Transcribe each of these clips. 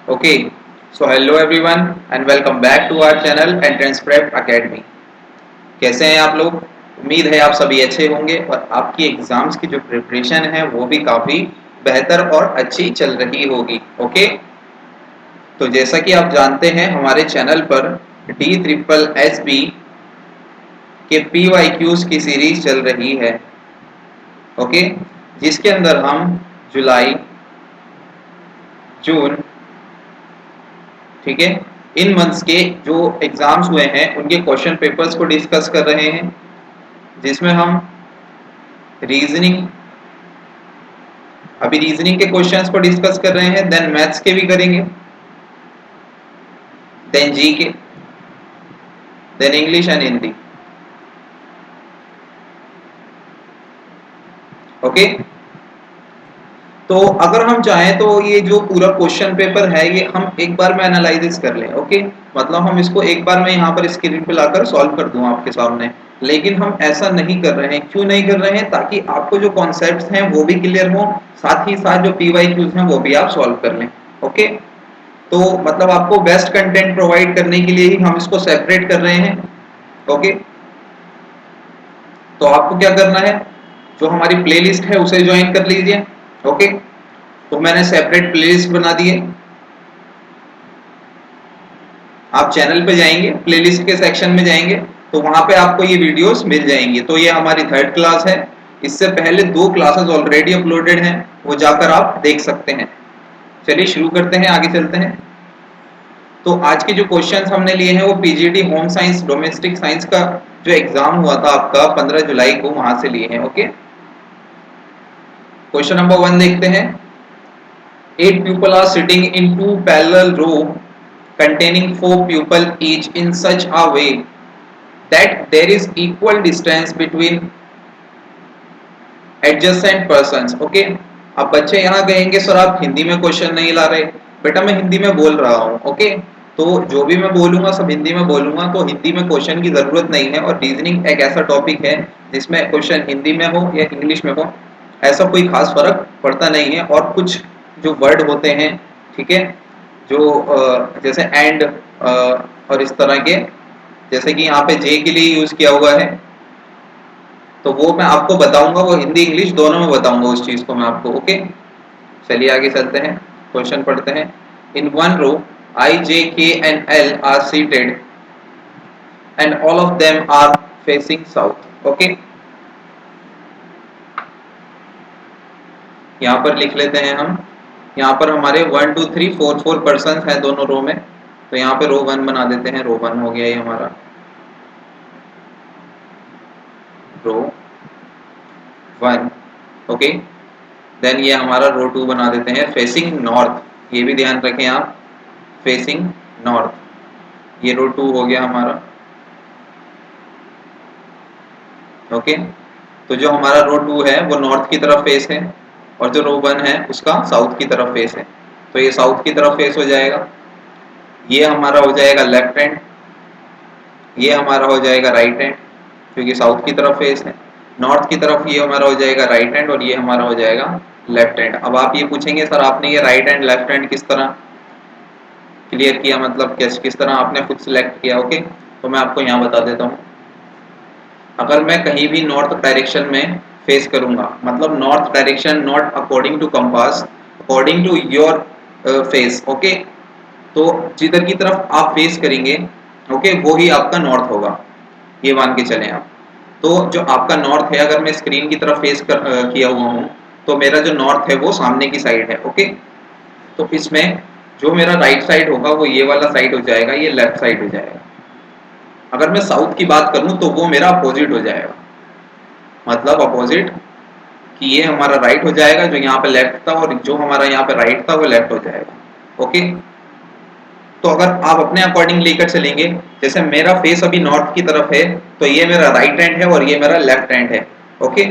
Okay, so hello everyone and welcome back to our channel Entrance Prep Academy। कैसे हैं आप लोग? उम्मीद है आप सभी अच्छे होंगे और आपकी एग्जाम्स की जो प्रिपरेशन है वो भी काफ़ी बेहतर और अच्छी चल रही होगी। ओके, तो जैसा कि आप जानते हैं हमारे चैनल पर DSSB के PYQs की सीरीज चल रही है। ओके, जिसके अंदर हम जुलाई, जून, ठीक है, इन मंथ्स के जो एग्जाम्स हुए हैं उनके क्वेश्चन पेपर्स को डिस्कस कर रहे हैं, जिसमें हम रीजनिंग, अभी रीजनिंग के क्वेश्चंस को डिस्कस कर रहे हैं, देन मैथ्स के भी करेंगे, then G K, then English and Hindi. Okay, तो अगर हम चाहें तो ये जो पूरा क्वेश्चन पेपर है ये हम एक बार में एनालिसिस कर लें। ओके, मतलब हम इसको एक बार में यहाँ पर स्क्रीन पे लाकर सॉल्व कर दूं आपके सामने, लेकिन हम ऐसा नहीं कर रहे हैं। क्यों नहीं कर रहे हैं? ताकि आपको जो कॉन्सेप्ट्स हैं वो भी क्लियर हो, साथ ही साथ जो PYQs हैं वो भी आप सॉल्व कर लें। ओके, तो मतलब आपको बेस्ट कंटेंट प्रोवाइड करने के लिए ही हम इसको सेपरेट कर रहे हैं। ओके, तो आपको क्या करना है, जो हमारी प्लेलिस्ट है उसे ज्वाइन कर लीजिए। ओके, तो मैंने सेपरेट प्लेलिस्ट बना दी है। आप चैनल पे जाएंगे, प्लेलिस्ट के सेक्शन में जाएंगे तो वहां पे आपको ये वीडियोस मिल जाएंगी। तो ये हमारी थर्ड क्लास है, इससे पहले दो क्लासेस ऑलरेडी अपलोडेड हैं, वो जाकर आप देख सकते हैं। चलिए शुरू करते हैं, आगे चलते हैं। तो आज के जो क्वेश्चंस हमने लिए हैं वो PGT home science domestic science का जो एग्जाम हुआ था आपका 15 जुलाई को, वहां से लिए हैं। ओके, क्वेश्चन नंबर 1 देखते हैं। 8 people are sitting in two parallel row containing 4 people each in such a way that there is equal distance between adjacent persons। Okay, अब बच्चे यहाँ कहेंगे सर आप हिंदी में क्वेश्चन नहीं ला रहे। बेटा मैं हिंदी में बोल रहा हूँ। ओके, तो जो भी मैं बोलूंगा सब हिंदी में बोलूंगा, तो हिंदी में क्वेश्चन की जरूरत नहीं है। और रीजनिंग एक ऐसा टॉपिक है जिसमें क्वेश्चन हिंदी में हो या इंग्लिश में हो, ऐसा कोई खास फर्क पड़ता नहीं है। और कुछ जो वर्ड होते हैं, ठीक है, जो जैसे एंड और इस तरह के, जैसे कि यहाँ पे जे के लिए यूज किया हुआ है, तो वो मैं आपको बताऊंगा, वो हिंदी इंग्लिश दोनों में बताऊंगा उस चीज को मैं आपको। ओके, चलिए आगे चलते हैं, क्वेश्चन पढ़ते हैं। In one row I J K and L are seated and all of them are facing south. Okay, यहाँ पर लिख लेते हैं हम। यहाँ पर हमारे 1 2 3 4 4 पर्सन है दोनों रो में, तो यहाँ पे रो 1 बना देते हैं। रो 1 हो गया ये हमारा, रो 1। ओके, देन ये हमारा रो 2 बना देते हैं फेसिंग नॉर्थ। ये भी ध्यान रखें आप, फेसिंग नॉर्थ। ये रो 2 हो गया हमारा। ओके, तो जो हमारा रो 2 है वो नॉर्थ की तरफ फेस है, और जो रो 1 है उसका साउथ की तरफ फेस है, तो ये साउथ की तरफ फेस हो जाएगा। ये हमारा हो जाएगा लेफ्ट हैंड, ये हमारा हो जाएगा राइट हैंड, क्योंकि साउथ की तरफ फेस है। नॉर्थ की तरफ ये हमारा हो जाएगा राइट हैंड, और ये हमारा हो जाएगा लेफ्ट हैंड। अब आप ये पूछेंगे सर आपने ये राइट हैंड लेफ्ट हैंड किस तरह क्लियर किया, मतलब किस तरह आपने खुद सिलेक्ट किया? ओके, तो मैं आपको यहाँ बता देता हूँ। अगर मैं कहीं भी नॉर्थ डायरेक्शन में फेस करूंगा, मतलब north direction not according to compass, according to your face. Okay, तो जिधर की तरफ आप फेस करेंगे, ओके, वो ही आपका नॉर्थ होगा, ये मान के चलें आप। तो जो आपका नॉर्थ है, अगर मैं स्क्रीन की तरफ फेस किया हुआ हूँ, तो मेरा जो नॉर्थ है वो सामने की साइड है। ओके, तो इसमें जो मेरा राइट साइड होगा वो ये वाला साइड हो जाएगा, ये लेफ्ट साइड हो जाएगा। अगर मैं साउथ की बात करूं तो वो मेरा अपोजिट हो जाएगा, मतलब अपोजिट, कि ये हमारा राइट हो जाएगा, जो यहाँ पे लेफ्ट था, और जो हमारा यहाँ पे राइट था वो लेफ्ट हो जाएगा। ओके, तो अगर आप अपने अकॉर्डिंग लेकर चलेंगे, जैसे मेरा फेस अभी नॉर्थ की तरफ है, तो ये मेरा राइट हैंड है और ये मेरा लेफ्ट हैंड है। ओके,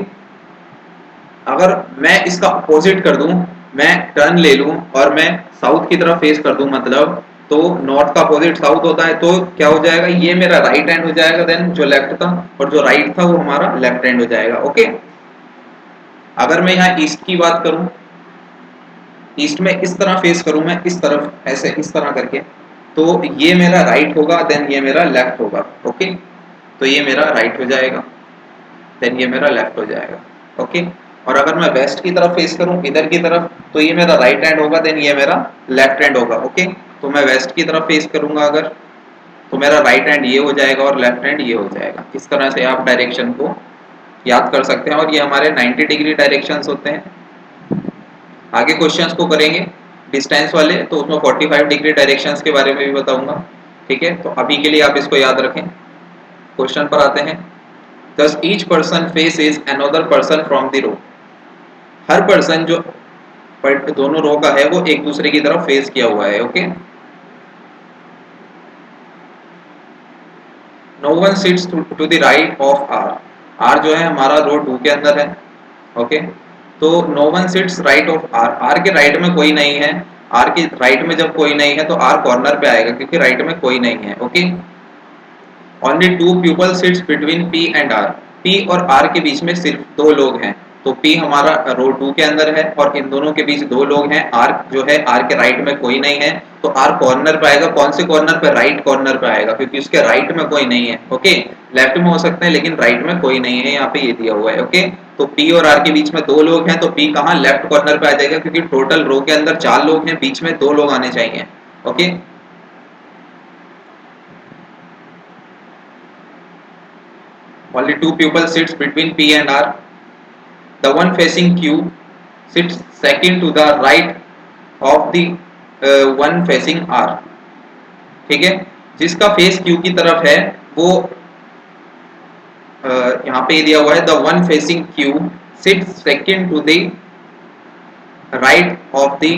अगर मैं इसका अपोजिट कर दूं, मैं टर्न ले लूं और मैं साउथ की तरफ फेस कर दूं, मतलब तो नॉर्थ का अपोजिट साउथ होता है, तो क्या हो जाएगा, ये मेरा राइट हैंड हो जाएगा, देन जो लेफ्ट था, और जो राइट था वो हमारा लेफ्ट हैंड हो जाएगा। ओके, अगर मैं यहाँ ईस्ट की बात करूं, ईस्ट में इस तरह फेस करूं मैं, इस तरफ ऐसे इस तरह करके, तो ये मेरा राइट होगा, देन ये मेरा लेफ्ट होगा। ओके, तो ये मेरा राइट हो जाएगा, देन ये मेरा लेफ्ट हो जाएगा। ओके, और अगर मैं वेस्ट की तरफ फेस करूं, इधर की तरफ, तो ये मेरा राइट हैंड होगा, देन ये मेरा लेफ्ट हैंड होगा। ओके, तो मैं वेस्ट की तरफ फेस करूंगा अगर, तो मेरा राइट हैंड ये हो जाएगा और लेफ्ट हैंड ये हो जाएगा। इस तरह से आप डायरेक्शन को याद कर सकते हैं, और ये हमारे 90 डिग्री डायरेक्शंस होते हैं। आगे क्वेश्चंस को करेंगे डिस्टेंस वाले, तो उसमें 45 डिग्री डायरेक्शंस के बारे में भी बताऊंगा। ठीक है, तो अभी के लिए आप इसको याद रखें। क्वेश्चन पर आते हैं। Thus each person faces another person from the row. Her person जो दोनों रो का है वो एक दूसरे की तरफ फेस किया हुआ है। Okay, no one sits to the right of R. R जो है हमारा रो 2 के अंदर है। ओके, तो no one sits right of R, R के राइट में कोई नहीं है। आर के राइट में जब कोई नहीं है तो आर कॉर्नर पे आएगा, क्योंकि राइट में कोई नहीं है। Okay, only two people sits between P and R. P और आर के बीच में सिर्फ दो लोग हैं। तो पी हमारा रो 2 के अंदर है और इन दोनों के बीच दो लोग हैं। आर जो है, आर के राइट में कोई नहीं है, तो आर कॉर्नर पे आएगा। कौन से कॉर्नर पे? राइट कॉर्नर पे आएगा, क्योंकि उसके राइट में कोई नहीं है। ओके, लेफ्ट में हो सकते हैं लेकिन राइट में कोई नहीं है, यहाँ पे ये दिया हुआ है। ओके, तो पी और आर के बीच में दो लोग हैं, तो पी कहाँ? लेफ्ट कॉर्नर पे आ जाएगा, क्योंकि टोटल रो के अंदर 4 लोग हैं, बीच में दो लोग आने चाहिए। Okay, only two people sits between P and R. The one facing Q sits second to the right of the one facing R. ठीक है, जिसका फेस Q की तरफ है वो यहाँ पे दिया हुआ है, the one facing Q sits second to the right of the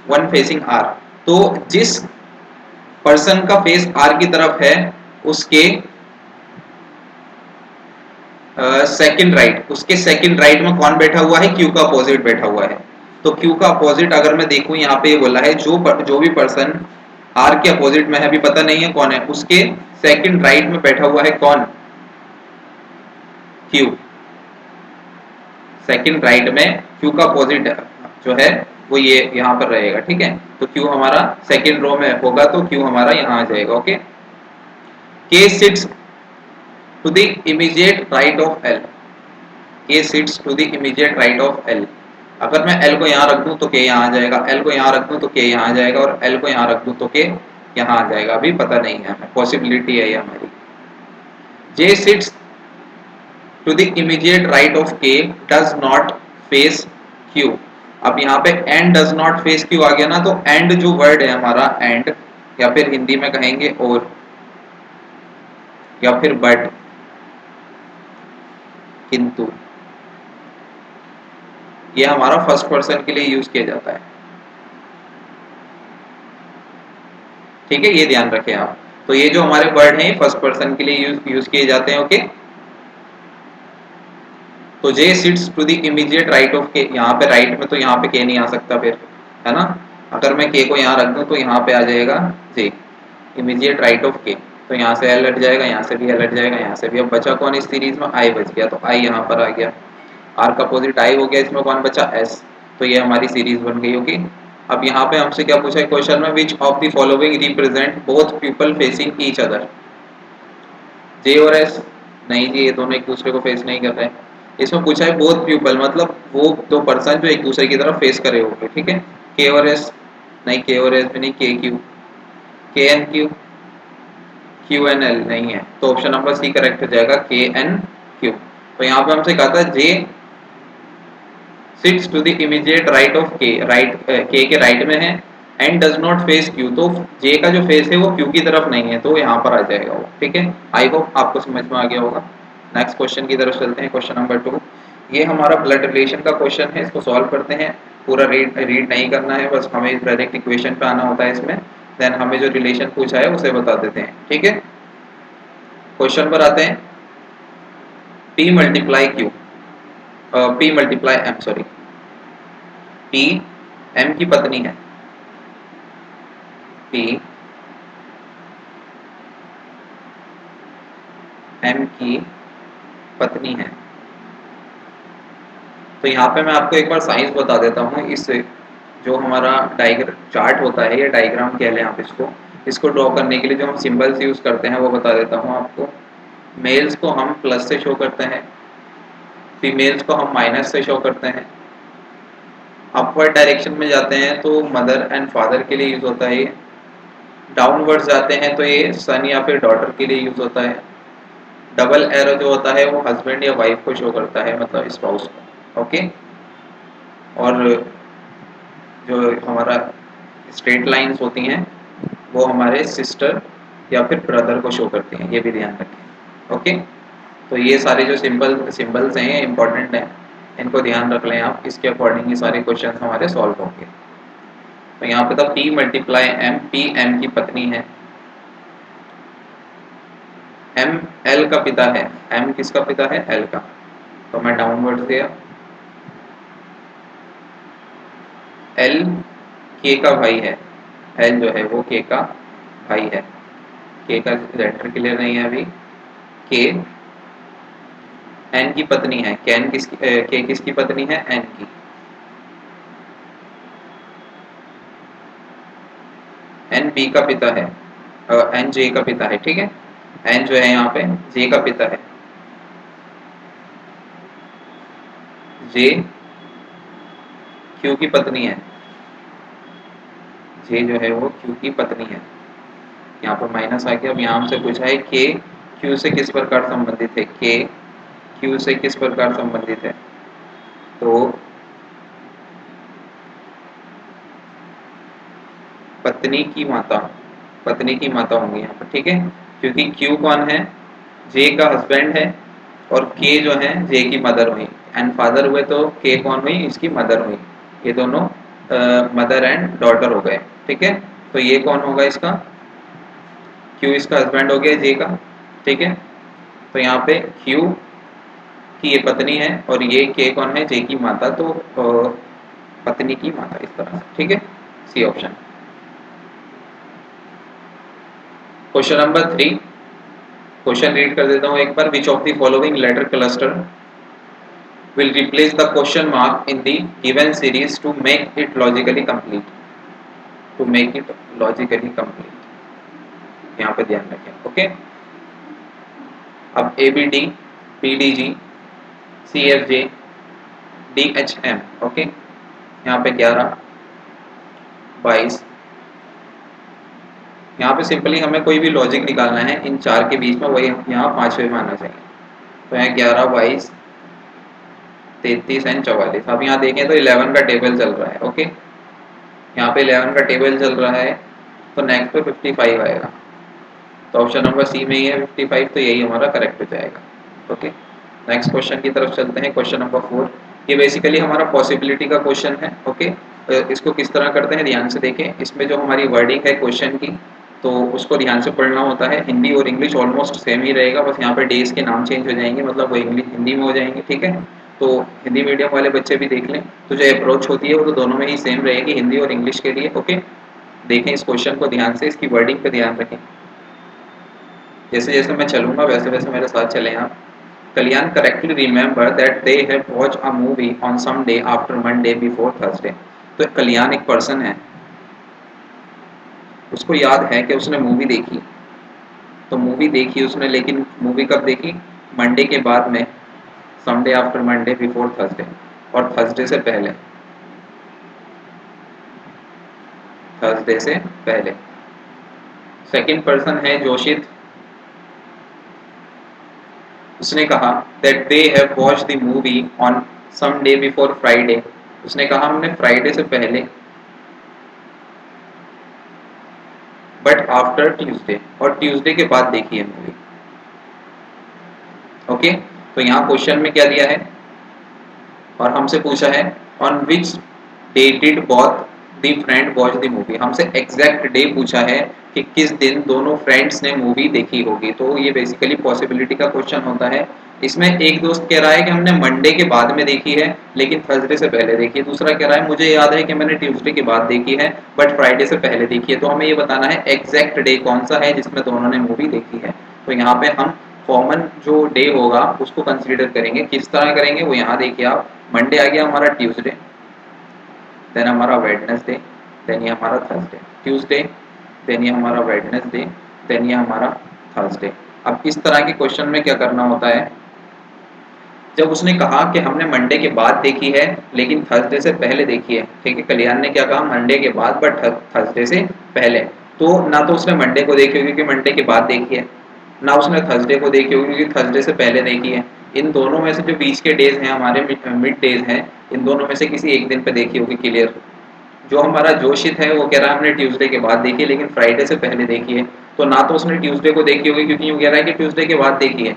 one facing R. तो जिस पर्सन का फेस R की तरफ है उसके सेकंड राइट, उसके सेकंड राइट में कौन बैठा हुआ है? क्यू का अपोजिट बैठा हुआ है। तो क्यू का अपोजिट अगर मैं देखूं, यहाँ पे बोला है जो भी पर्सन आर के अपोजिट में है, अभी पता नहीं है कौन है, उसके सेकंड राइट में बैठा हुआ है कौन? क्यू। सेकंड राइट में क्यू का अपोजिट जो है वो ये यहाँ पर रहेगा। ठीक है, तो क्यू हमारा सेकंड रो में होगा, तो क्यू हमारा यहाँ आ जाएगा। Okay, K sits to the immediate right of L. K sits to the immediate right of L. अगर मैं L को यहाँ रख दूं तो K यहाँ आ जाएगा, L को यहाँ रख दूं तो K यहाँ आ जाएगा, और L को यहाँ रख दूं तो K यहाँ आ जाएगा। अभी पता नहीं है हमें, पॉसिबिलिटी है ये हमारी। J sits to the immediate right of K does not face Q. अब यहाँ पे and does not face Q आ गया ना, तो and जो वर्ड है हमारा and, या फिर हिंदी में कहेंगे और, या फिर बट, किंतु, ये हमारा फर्स्ट पर्सन के लिए यूज किया जाता है। ठीक है, ये ध्यान रखें आप। तो ये जो हमारे वर्ड हैं फर्स्ट पर्सन के लिए यूज किए जाते हैं। ओके, तो J sits to the immediate right of K, यहाँ पे राइट में तो यहाँ पे के नहीं आ सकता फिर, है ना। अगर मैं के को यहाँ रख दूं तो यहाँ पे आ जाएगा जे, इमीडिएट राइट ऑफ के। तो यहाँ से एल हट जाएगा, यहाँ से भी एल हट जाएगा, यहाँ से भी। अब बचा कौन इस सीरीज में? आई बच गया, तो आई यहाँ पर आ गया। आर का अपोजिट आई हो गया, इसमें कौन बचा? एस। तो ये हमारी सीरीज बन गई होगी। अब यहाँ पे हमसे क्या पूछा है क्वेश्चन में? Which of the following represent both people facing each other. J और एस? नहीं जी, ये दोनों एक दूसरे को फेस नहीं कर रहे हैं। इसमें पूछा है बोथ पीपल, मतलब वो दो पर्सन जो एक दूसरे की तरफ फेस करे होंगे। ठीक है, के और एस? नहीं, के और एस भी नहीं। K Q? K N Q? Q N L? नहीं है, तो ऑप्शन नंबर सी करेक्ट हो जाएगा, के एन क्यू। तो यहाँ पे हमसे कहा था J sits to the immediate right of K, right के राइट में है, and does not face Q, तो जे का जो फेस है वो क्यू की तरफ नहीं है, तो यहाँ पर आ जाएगा वो। ठीक है, आई होप आपको समझ में आ गया होगा। नेक्स्ट क्वेश्चन की तरफ चलते हैं, क्वेश्चन नंबर 2। ये हमारा ब्लड रिलेशन का क्वेश्चन है, इसको सॉल्व करते हैं। पूरा रीड नहीं करना है, बस हमें डायरेक्ट इक्वेशन पे आना होता है इसमें, देन हमें जो रिलेशन पूछा है उसे बता देते हैं। ठीक है, क्वेश्चन पर आते हैं। P multiply Q, P multiply M, sorry, P M की पत्नी है। P M की पत्नी है। तो यहाँ पे मैं आपको एक बार साइंस बता देता हूँ। इस जो हमारा चार्ट होता है या डायग्राम कह लें आप इसको ड्रॉ करने के लिए जो हम सिंबल्स यूज़ करते हैं वो बता देता हूँ आपको। मेल्स को हम प्लस से शो करते हैं, फीमेल्स को हम माइनस से शो करते हैं। अपवर्ड डायरेक्शन में जाते हैं तो मदर एंड फादर के लिए यूज़ होता है ये। डाउनवर्ड्स जाते हैं तो ये सन या फिर डॉटर के लिए यूज़ होता है। डबल एरो जो होता है वो हस्बैंड या वाइफ को शो करता है, मतलब स्पाउस को। ओके, और जो हमारा स्ट्रेट लाइंस होती हैं वो हमारे सिस्टर या फिर ब्रदर को शो करती हैं, ये भी ध्यान रखें। ओके, तो ये सारे जो सिंबल्स हैं इंपॉर्टेंट हैं, इनको ध्यान रख लें आप। इसके अकॉर्डिंग ये सारे क्वेश्चन हमारे सॉल्व होंगे। तो यहाँ पे था P multiply M, P M की पत्नी है, M L का पिता है। M किसका पिता है? L का। तो मैं डाउनवर्ड दिया। L K का भाई है, L जो है वो K का भाई है। K का लेटर क्लियर नहीं है अभी। K N की पत्नी है। K किसकी पत्नी है? N की। N B का पिता है, N J का पिता है। ठीक है, N जो है यहाँ पे J का पिता है। J Q की पत्नी है, J जो है वो Q की पत्नी है। यहाँ पर माइनस आ गया। अब यहाँ हमसे पूछा है K Q से किस प्रकार संबंधित है? K Q से किस प्रकार संबंधित है? तो पत्नी की माता, पत्नी की माता होंगी यहाँ पर। ठीक है, क्योंकि Q कौन है? J का हस्बैंड है, और K जो है J की मदर हुई। एंड फादर हुए तो K कौन हुई? इसकी मदर हुई। ये दोनों मदर एंड डॉटर हो गए। ठीक है, तो ये कौन होगा इसका? Q इसका हस्बैंड हो गया J का। ठीक है, तो यहाँ पे Q की ये पत्नी है और ये K कौन है? J की माता। तो पत्नी की माता, इस तरह से। ठीक है, C option. Question number 3, question read कर देता हूँ एक बार। Which of the following letter cluster will replace the question mark in the given series to make it logically complete, to make it logically complete। यहाँ पे ध्यान रखें। Okay, अब ABD, PDG, CFJ, DHM। Okay, यहाँ पे 11, 22। यहाँ पे simply हमें कोई भी लॉजिक निकालना है इन चार के बीच में, वही यहाँ पांचवे में आना चाहिए। तो यहाँ 11, 22, 33 एंड 44। अब यहाँ देखें तो 11 का टेबल चल रहा है। ओके, यहाँ पे 11 का टेबल चल रहा है, तो नेक्स्ट पे 55 आएगा। तो ऑप्शन नंबर सी में ही है 55, तो यही हमारा करेक्ट हो जाएगा। ओके, नेक्स्ट क्वेश्चन की तरफ चलते हैं। क्वेश्चन नंबर 4, ये बेसिकली हमारा पॉसिबिलिटी का क्वेश्चन है। ओके, इसको किस तरह करते हैं ध्यान से देखें। इसमें जो हमारी वर्डिंग है क्वेश्चन की, तो उसको ध्यान से पढ़ना होता है। हिंदी और इंग्लिश ऑलमोस्ट सेम ही रहेगा, बस यहाँ पे डेज के नाम चेंज हो जाएंगे, मतलब वो इंग्लिश हिंदी में हो जाएंगे। ठीक है, तो हिंदी मीडियम वाले बच्चे भी देख लें, तो जो अप्रोच होती है वो तो दोनों में ही सेम रहेगी, हिंदी और इंग्लिश के लिए। ओके, देखें इस क्वेश्चन को ध्यान से, इसकी वर्डिंग पे ध्यान रखें। जैसे जैसे मैं चलूंगा वैसे वैसे मेरे साथ चलें आप। Kalyan correctly remember that they have watch a movie on some day after Monday before Thursday. तो कल्याण एक पर्सन है, उसको याद है कि उसने मूवी देखी। तो मूवी देखी उसने, लेकिन मूवी कब देखी? मंडे के बाद में, Sunday after Monday before Thursday, और थर्सडे से पहले, थर्सडे से पहले। सेकंड पर्सन है जोशित, उसने कहा that they have watch the movie on some day before Friday. उसने कहा हमने फ्राइडे से पहले, बट आफ्टर ट्यूसडे, और ट्यूसडे के बाद देखी है मूवी। ओके, तो यहाँ क्वेश्चन में क्या दिया है और हमसे पूछा है on which day did both the friend watch the movie. हमसे एग्जैक्ट डे पूछा है कि किस दिन दोनों फ्रेंड्स ने मूवी देखी होगी। तो ये बेसिकली पॉसिबिलिटी का क्वेश्चन होता है। इसमें एक दोस्त कह रहा है कि हमने मंडे के बाद में देखी है लेकिन थर्सडे से पहले देखी है, दूसरा कह रहा है मुझे याद है कि मैंने ट्यूसडे के बाद देखी है बट फ्राइडे से पहले देखी है। तो हमें ये बताना है एग्जैक्ट डे कौन सा है जिसमें दोनों ने मूवी देखी है। तो यहाँ पे हम कॉमन जो डे होगा उसको कंसीडर करेंगे। किस तरह करेंगे वो यहाँ देखिए आप, मंडे आ गया हमारा ट्यूसडे, देन हमारा वेडनेसडे, देन ये हमारा थर्सडे, ट्यूसडे, देन ये हमारा वेडनेसडे, देन ये हमारा थर्सडे। अब इस तरह के क्वेश्चन में क्या करना होता है, जब उसने कहा कि हमने मंडे के बाद देखी है लेकिन थर्सडे से पहले देखी है, ठीक है, कल्याण ने क्या कहा, मंडे के बाद बट थर्सडे से पहले, तो ना तो उसने मंडे को देखी होगी क्योंकि मंडे के बाद देखी है, ना उसने थर्सडे को देखी होगी क्योंकि थर्सडे से पहले देखी है। इन दोनों में से जो बीच के डेज हैं हमारे मिड डेज हैं, इन दोनों में से किसी एक दिन पे देखी होगी, क्लियर। जो हमारा जोशित है वो कह रहा है हमने ट्यूसडे के बाद देखी है लेकिन फ्राइडे से पहले देखी है, तो ना तो उसने ट्यूसडे को देखी होगी क्योंकि यूँ कह रहा है कि ट्यूसडे के बाद देखी है,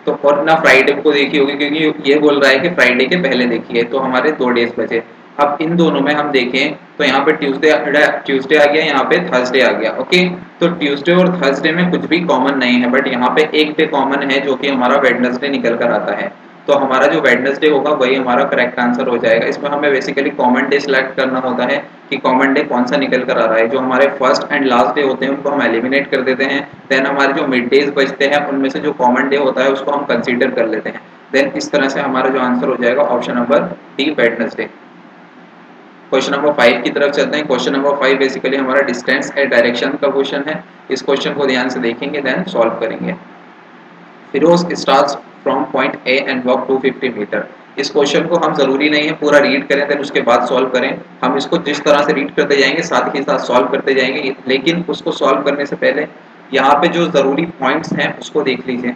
तो और ना फ्राइडे को देखी होगी क्योंकि ये बोल रहा है कि फ्राइडे के पहले देखी है, तो हमारे 2 डेज बचे। अब इन दोनों में हम देखें तो यहाँ पे ट्यूसडे आ गया, यहाँ पे थर्सडे आ गया, ओके। तो ट्यूसडे और थर्सडे में कुछ भी कॉमन नहीं है, बट यहाँ पे एक डे कॉमन है जो कि हमारा वेडनेसडे निकल कर आता है, तो हमारा जो वेडनेसडे होगा वही हमारा करेक्ट आंसर हो जाएगा। इसमें हमें बेसिकली कॉमन डे सिलेक्ट करना होता है कि कॉमन डे कौन सा निकल कर आ रहा है। जो हमारे फर्स्ट एंड लास्ट डे होते हैं उनको हम एलिमिनेट कर देते हैं, देन हमारे जो मिड डेज बचते हैं उनमें से जो कॉमन डे होता है उसको हम कंसीडर कर लेते हैं, देन इस तरह से हमारा जो आंसर हो जाएगा option number D, Wednesday. Question number 5 की तरफ चलते हैं। क्वेश्चन नंबर 5 बेसिकली हमारा डिस्टेंस एंड डायरेक्शन का क्वेश्चन है। इस क्वेश्चन को ध्यान से देखेंगे देन सॉल्व करेंगे। Firoz starts from point A and walk 250 metre. इस क्वेश्चन को हम जरूरी नहीं है पूरा रीड करें देन उसके बाद सॉल्व करें, हम इसको जिस तरह से रीड करते जाएंगे साथ ही साथ सॉल्व करते जाएंगे, लेकिन उसको सॉल्व करने से पहले यहाँ पे जो जरूरी पॉइंट्स हैं उसको देख लीजिए।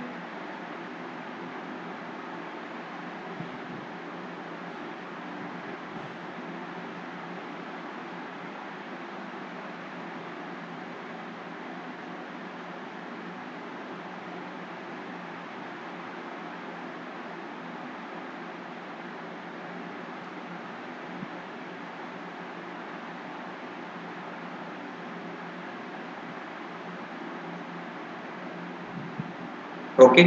ओके,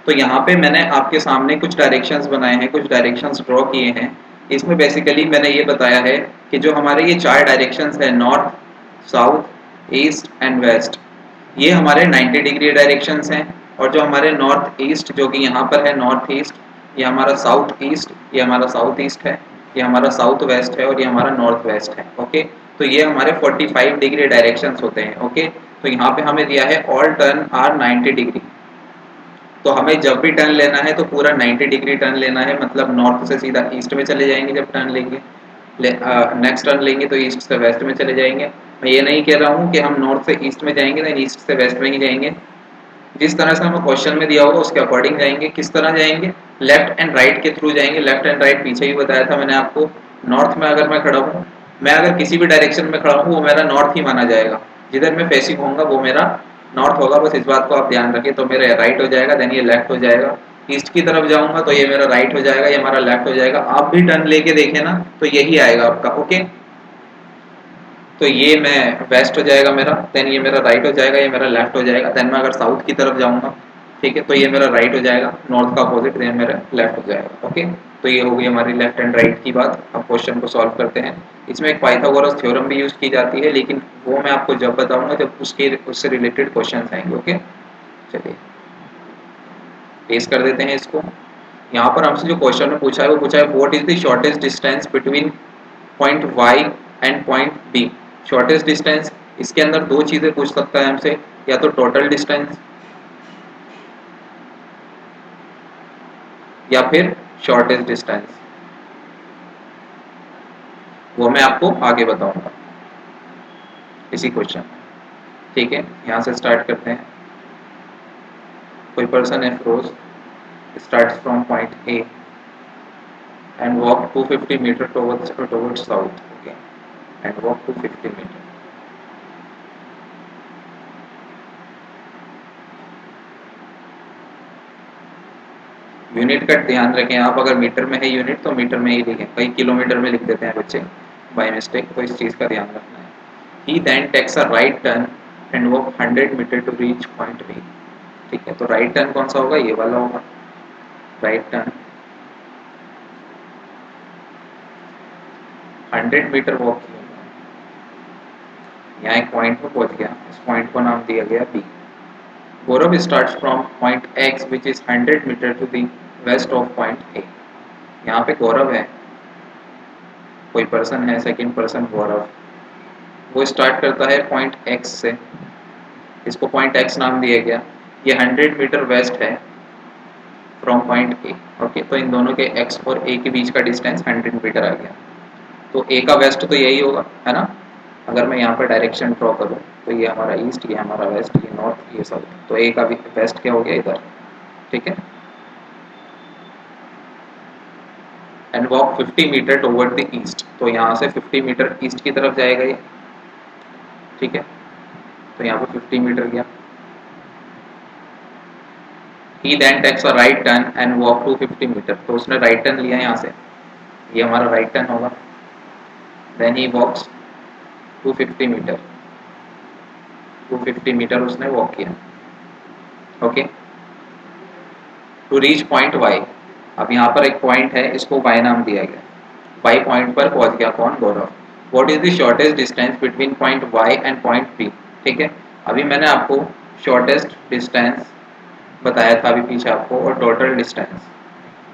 तो यहाँ पे मैंने आपके सामने कुछ डायरेक्शंस बनाए हैं, कुछ डायरेक्शंस ड्रॉ किए हैं। इसमें बेसिकली मैंने ये बताया है कि जो हमारे ये 4 डायरेक्शंस है, north, south, east and west, ये हमारे 90 डिग्री डायरेक्शंस हैं। और जो हमारे नॉर्थ ईस्ट जो कि यहाँ पर है नॉर्थ ईस्ट, ये हमारा साउथ ईस्ट, ये हमारा साउथ ईस्ट है, ये हमारा साउथ वेस्ट है और ये हमारा नॉर्थ वेस्ट है, ओके। तो ये हमारे 45 डिग्री डायरेक्शंस होते हैं, ओके। तो यहाँ पे हमें दिया है ऑल टर्न आर 90 डिग्री, तो हमें जब भी टर्न लेना है तो पूरा 90 डिग्री टर्न लेना है, मतलब नॉर्थ से सीधा ईस्ट में चले जाएंगे जब टर्न लेंगे, नेक्स्ट टर्न लेंगे तो ईस्ट से वेस्ट में चले जाएंगे। मैं ये नहीं कह रहा हूँ कि हम नॉर्थ से ईस्ट में जाएंगे ना, ईस्ट से वेस्ट में ही जाएंगे, जिस तरह से हमें क्वेश्चन में दिया होगा उसके अकॉर्डिंग जाएंगे। किस तरह जाएंगे, लेफ्ट एंड राइट के थ्रू जाएंगे। लेफ्ट एंड राइट पीछे ही बताया था मैंने आपको। नॉर्थ में अगर मैं खड़ा हूँ, मैं अगर किसी भी डायरेक्शन में खड़ा हूँ वो मेरा नॉर्थ ही माना जाएगा, जिधर मैं फेसिंग होऊंगा वो मेरा नॉर्थ होगा, बस इस बात को आप ध्यान रखें। तो मेरा राइट हो जाएगा, देन ये लेफ्ट हो जाएगा। ईस्ट की तरफ जाऊंगा तो ये मेरा राइट हो जाएगा, ये हमारा लेफ्ट हो जाएगा। आप भी टर्न लेके देखें ना तो यही आएगा आपका, ओके। तो ये मैं वेस्ट हो जाएगा मेरा, देन ये मेरा राइट हो जाएगा, ये मेरा लेफ्ट हो जाएगा। देन मैं अगर साउथ की तरफ जाऊंगा, ठीक है, तो ये मेरा राइट हो जाएगा, नॉर्थ का अपोजिट, देन मेरा लेफ्ट हो जाएगा, ओके। तो ये हो गई हमारी लेफ्ट एंड राइट की बात। अब क्वेश्चन को सॉल्व करते हैं। इसमें एक पाइथागोरस थ्योरम भी यूज की जाती है, लेकिन वो मैं आपको जब बताऊंगा जब उससे रिलेटेड क्वेश्चन आएंगे, ओके। चलिए पेश कर देते हैं इसको। यहाँ पर हमसे जो क्वेश्चन में पूछा है वो पूछा है what is the shortest distance between point Y and point B. Shortest distance, इसके अंदर दो चीजें पूछ सकता है हमसे, या तो टोटल डिस्टेंस या फिर शॉर्टेस्ट डिस्टेंस, वो मैं आपको आगे बताऊंगा इसी क्वेश्चन में, ठीक है। यहाँ से स्टार्ट करते हैं। कोई पर्सन है Firoz, starts from point A and walk 250 meter towards south, okay, and walk 250 meter। Unit का ध्यान रखें आप, अगर मीटर में है यूनिट तो मीटर में ही लिखें, कई किलोमीटर में लिख देते हैं बच्चे बाय मिस्टेक, तो इस चीज़ का ध्यान रखना है। He then takes a right turn and walk 100 metre to reach point B, ठीक है। तो राइट टर्न कौन सा होगा, ये वाला होगा राइट टर्न। 100 मीटर वॉक किया, यहाँ एक पॉइंट पे पहुंच गया, इस पॉइंट को नाम दिया गया B. Gaurav starts from point X which is 100 meter to the west of point A. यहाँ पे गौरव है, कोई पर्सन है, सेकंड पर्सन गौरव, वो स्टार्ट करता है पॉइंट X से, इसको पॉइंट X नाम दिया गया, ये 100 मीटर वेस्ट है फ्रॉम पॉइंट ए। ओके, तो इन दोनों के X और A के बीच का डिस्टेंस 100 मीटर आ गया। तो A का वेस्ट तो यही होगा, है ना। अगर मैं यहाँ पर डायरेक्शन ड्रॉ करूँ तो ये हमारा ईस्ट, ये हमारा वेस्ट, ये नॉर्थ, ये साउथ, तो A का भी वेस्ट क्या हो गया इधर, ठीक है। And walk 50 metre toward the east, तो यहाँ से 50 मीटर ईस्ट की तरफ जाएगा ये, ठीक है। तो यहाँ पे 50 मीटर गया। He then takes a right turn and walk to 50 metre, तो उसने राइट टर्न लिया यहाँ से, ये हमारा राइट टर्न होगा। Then he walks two 50 metre, 250 metre उसने वॉक किया। Okay, to reach point Y, अब यहाँ पर एक पॉइंट है, इसको वाई नाम दिया गया। वाई पॉइंट पर पहुंच गया कौन, Gaurav. What is the shortest distance between point Y and point B, ठीक है। अभी मैंने आपको शॉर्टेस्ट डिस्टेंस बताया था अभी पीछे आपको, और टोटल डिस्टेंस,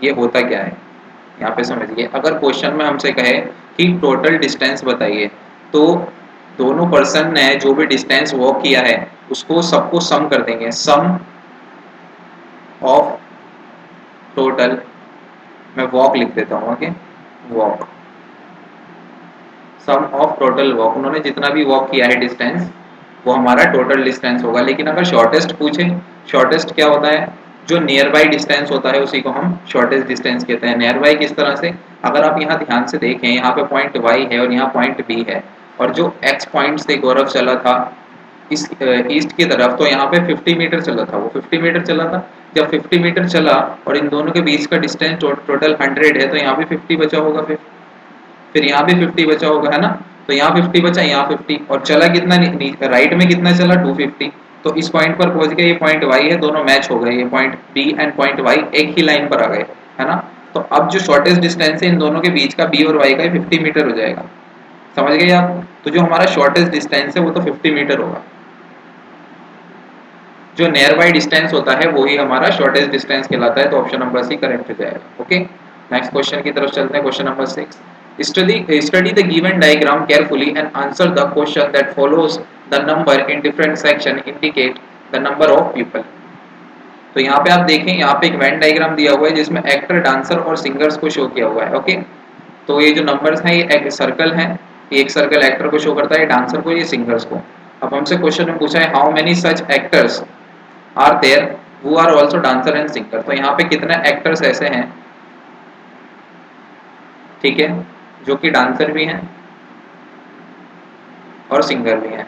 ये होता क्या है यहाँ पे समझिए। अगर क्वेश्चन में हमसे कहे कि टोटल डिस्टेंस बताइए, तो दोनों पर्सन ने जो भी डिस्टेंस वॉक किया है उसको सबको सम कर देंगे, सम ऑफ टोटल, मैं वॉक लिख देता हूँ, okay, walk, sum of total walk, उन्होंने जितना भी वॉक किया है डिस्टेंस वो हमारा टोटल डिस्टेंस होगा। लेकिन अगर शॉर्टेस्ट पूछे, शॉर्टेस्ट क्या होता है, जो नियर बाई डिस्टेंस होता है उसी को हम शॉर्टेस्ट डिस्टेंस कहते हैं। नियर बाई किस तरह से, अगर आप यहाँ ध्यान से देखें, यहाँ पे पॉइंट वाई है और यहाँ पॉइंट बी है, और जो एक्स पॉइंट से गौरव चला था इस ईस्ट की तरफ, तो यहाँ पे 50 मीटर चला था, वो 50 मीटर चला था। जब 50 मीटर चला और इन दोनों के बीच का डिस्टेंस टोटल 100 है, तो यहाँ भी 50 बचा होगा, फिर यहाँ भी 50 बचा होगा, है ना। तो यहाँ 50 बचा, यहाँ 50, और चला कितना, राइट में कितना चला, 250। तो इस पॉइंट पर पहुंच गए, ये पॉइंट वाई है, दोनों मैच हो गए, ये point B and point Y एक ही लाइन पर आ गए, है ना। तो अब जो शॉर्टेस्ट डिस्टेंस है इन दोनों के बीच का, बी और वाई का, 50 मीटर हो जाएगा, समझ गए आप। तो जो हमारा शॉर्टेस्ट डिस्टेंस है वो तो 50 मीटर होगा, जो नियर बाई डिस्टेंस होता है वही हमारा शॉर्टेस्ट डिस्टेंस कहलाता है। तो ऑप्शन नंबर सी करेक्ट हो जाएगा। ओके, नेक्स्ट क्वेश्चन की तरफ चलते हैं। Question number 6, study the given diagram carefully and answer the question that follows. The number in different section indicate the number of people. तो यहाँ पे आप देखें, यहाँ पे एक वेन डायग्राम दिया हुआ है जिसमें एक्टर, डांसर और सिंगर्स को शो किया हुआ है। ओके, तो ये जो नंबर्स हैं ये एक सर्कल है, ये एक सर्कल एक्टर को शो करता है, डांसर को, ये सिंगर्स को। अब हमसे क्वेश्चन में पूछा है how many such actors are there who are also dancer and singer. तो यहाँ पे कितने एक्टर्स ऐसे हैं, ठीक है, जो कि डांसर भी हैं और सिंगर भी हैं।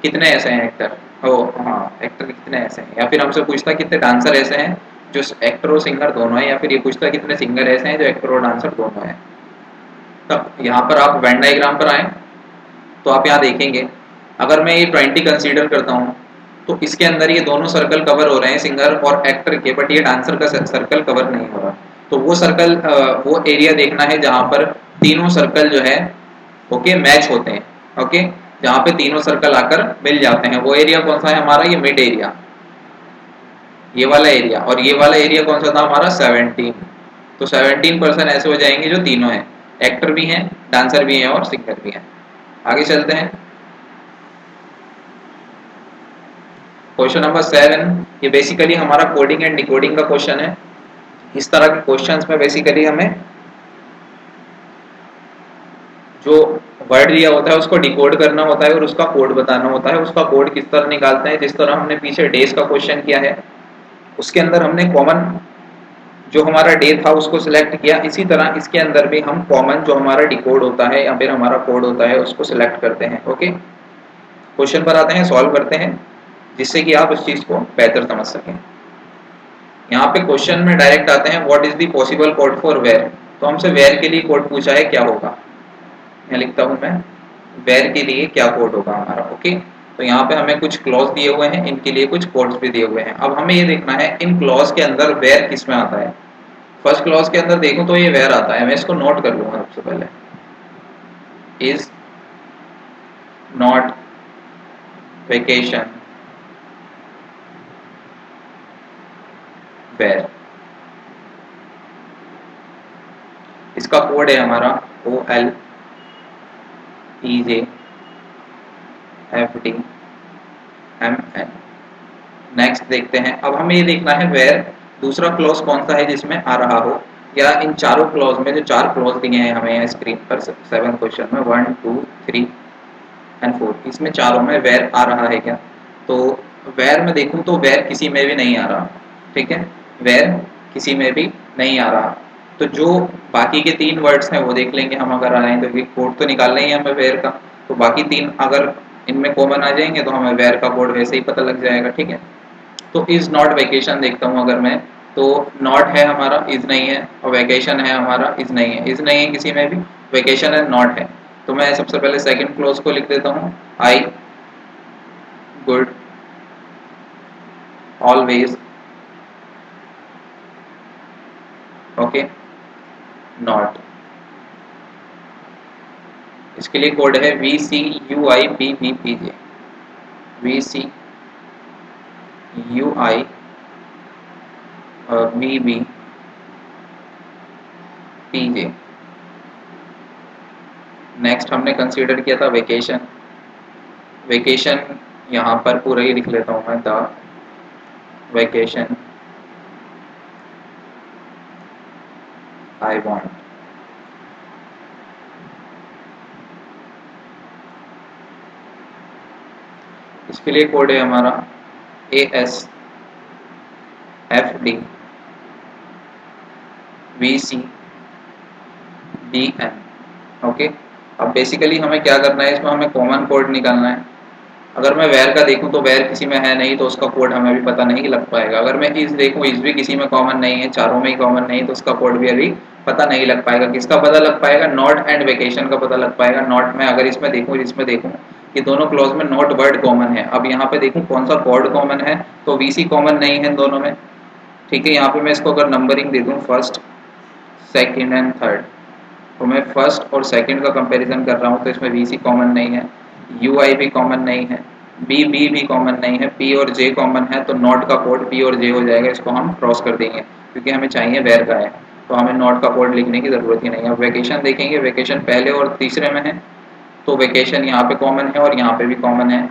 कितने ऐसे हैं एक्टर, ओ हाँ, एक्टर कितने ऐसे हैं, या फिर हमसे पूछता कितने डांसर ऐसे हैं जो एक्टर और सिंगर दोनों हैं, या फिर ये पूछता कितने सिंगर ऐसे हैं जो एक्टर और डांसर दोनों हैं। तब यहाँ पर आप वेन डायग्राम पर आए तो आप यहाँ देखेंगे, अगर मैं ये 20 कंसीडर करता हूँ तो इसके अंदर ये दोनों सर्कल कवर हो रहे हैं, सिंगर और एक्टर के, बट ये डांसर का सर्कल कवर नहीं हो रहा। तो वो सर्कल, वो एरिया देखना है जहां पर तीनों सर्कल जो है ओके मैच होते हैं। ओके, जहां पे तीनों सर्कल आकर मिल जाते हैं, वो एरिया कौन सा है हमारा, ये मिड एरिया, ये वाला एरिया। और ये वाला एरिया कौन सा था हमारा, 17। तो 17% ऐसे हो जाएंगे जो तीनों हैं, एक्टर भी हैं, डांसर भी हैं और सिंगर भी हैं। आगे चलते हैं, क्वेश्चन नंबर 7, ये बेसिकली हमारा कोडिंग एंड डिकोडिंग का क्वेश्चन है। इस तरह के क्वेश्चंस में बेसिकली हमें जो वर्ड दिया होता है उसको डिकोड करना होता है और उसका कोड बताना होता है। उसका कोड किस तरह निकालते हैं, जिस तरह हमने पीछे डेज का क्वेश्चन किया है उसके अंदर हमने कॉमन जो हमारा डे था उसको सिलेक्ट किया, इसी तरह इसके अंदर भी हम कॉमन जो हमारा डिकोड होता है या फिर हमारा कोड होता है उसको सिलेक्ट करते हैं। ओके, क्वेश्चन पर आते हैं, सॉल्व करते हैं, जिससे कि आप उस चीज को बेहतर समझ सकें। यहाँ पे क्वेश्चन में डायरेक्ट आते हैं, what is the possible code for where. तो हमसे वेयर के लिए कोड पूछा है, क्या होगा, मैं लिखता हूँ, मैं वेयर के लिए क्या कोड होगा हमारा। ओके, तो यहाँ पे हमें कुछ क्लॉज दिए हुए हैं, इनके लिए कुछ कोड्स भी दिए हुए हैं। अब हमें ये देखना है इन क्लॉज के अंदर वेयर किस में आता है। फर्स्ट क्लॉज के अंदर देखूं तो ये वेयर आता है, मैं इसको नोट कर लूंगा सबसे पहले, इज नॉट वेकेशन वेर। इसका कोड है हमारा OLEJFDMN। नेक्स्ट देखते हैं। अब हमें ये देखना है वेर दूसरा क्लॉज कौन सा है जिसमें आ रहा हो, या इन चारों क्लॉज में जो चार क्लॉज दिए हैं हमें स्क्रीन पर 7 क्वेश्चन में 1 2 3 एंड 4, इसमें चारों में वेर आ रहा है क्या? तो वेर में देखूं तो वेर किसी में भी नहीं आ रहा। ठीक है, वेर किसी में भी नहीं आ रहा। तो जो बाकी के 3 वर्ड्स हैं वो देख लेंगे हम, अगर आ रहे हैं तो कोड तो निकालना ही है हमें वेर का। तो बाकी 3 अगर इनमें कॉमन आ जाएंगे तो हमें वेर का कोड वैसे ही पता लग जाएगा। ठीक है, तो इज नॉट वेकेशन देखता हूँ अगर मैं, तो नॉट है हमारा, इज नहीं है, और वेकेशन है हमारा, इज नहीं है। इज नहीं है किसी में भी, वेकेशन है, नॉट है। तो मैं सबसे पहले सेकंड क्लोज को लिख देता हूँ, आई गुड ऑलवेज ओके नॉट। इसके लिए कोड है VCUIPPPJ, VCUIPPPJ। नेक्स्ट हमने कंसीडर किया था वेकेशन। वेकेशन यहाँ पर पूरा ही लिख लेता हूँ मैं, द वेकेशन आई वांट। इसके लिए कोड है हमारा ASFDVCDN। ओके, अब बेसिकली हमें क्या करना है, इसमें हमें कॉमन कोड निकालना है। अगर मैं वेर का देखूं तो वेर किसी में है नहीं, तो उसका कोड हमें भी पता नहीं लग पाएगा। अगर मैं इज देखूं, इज भी किसी में कॉमन नहीं है, चारों में ही कॉमन नहीं है, तो उसका कोड भी अभी पता नहीं लग पाएगा। किसका पता लग पाएगा? नॉट एंड वेकेशन का पता लग पाएगा। नॉट में अगर इसमें देखूं कि दोनों क्लॉज में नॉट वर्ड कॉमन है। अब यहाँ पे देखूं कौन सा कोड कॉमन है, तो वीसी कॉमन नहीं है दोनों में। ठीक है, यहाँ पे मैं इसको अगर नंबरिंग दे दूं फर्स्ट सेकेंड एंड थर्ड, तो मैं फर्स्ट और सेकंड का कंपैरिजन कर रहा हूँ, तो इसमें VC कॉमन नहीं है, UI भी कॉमन नहीं है, BB भी कॉमन नहीं है, P और J कॉमन है। तो नॉट का कोड P और J हो जाएगा, इसको हम क्रॉस कर देंगे क्योंकि हमें चाहिए वेर का है, तो हमें नॉट का कोड लिखने की ज़रूरत ही नहीं है। अब वेकेशन देखेंगे, वेकेशन पहले और तीसरे में है, तो वेकेशन यहाँ पे कॉमन है और यहाँ पे भी कॉमन है।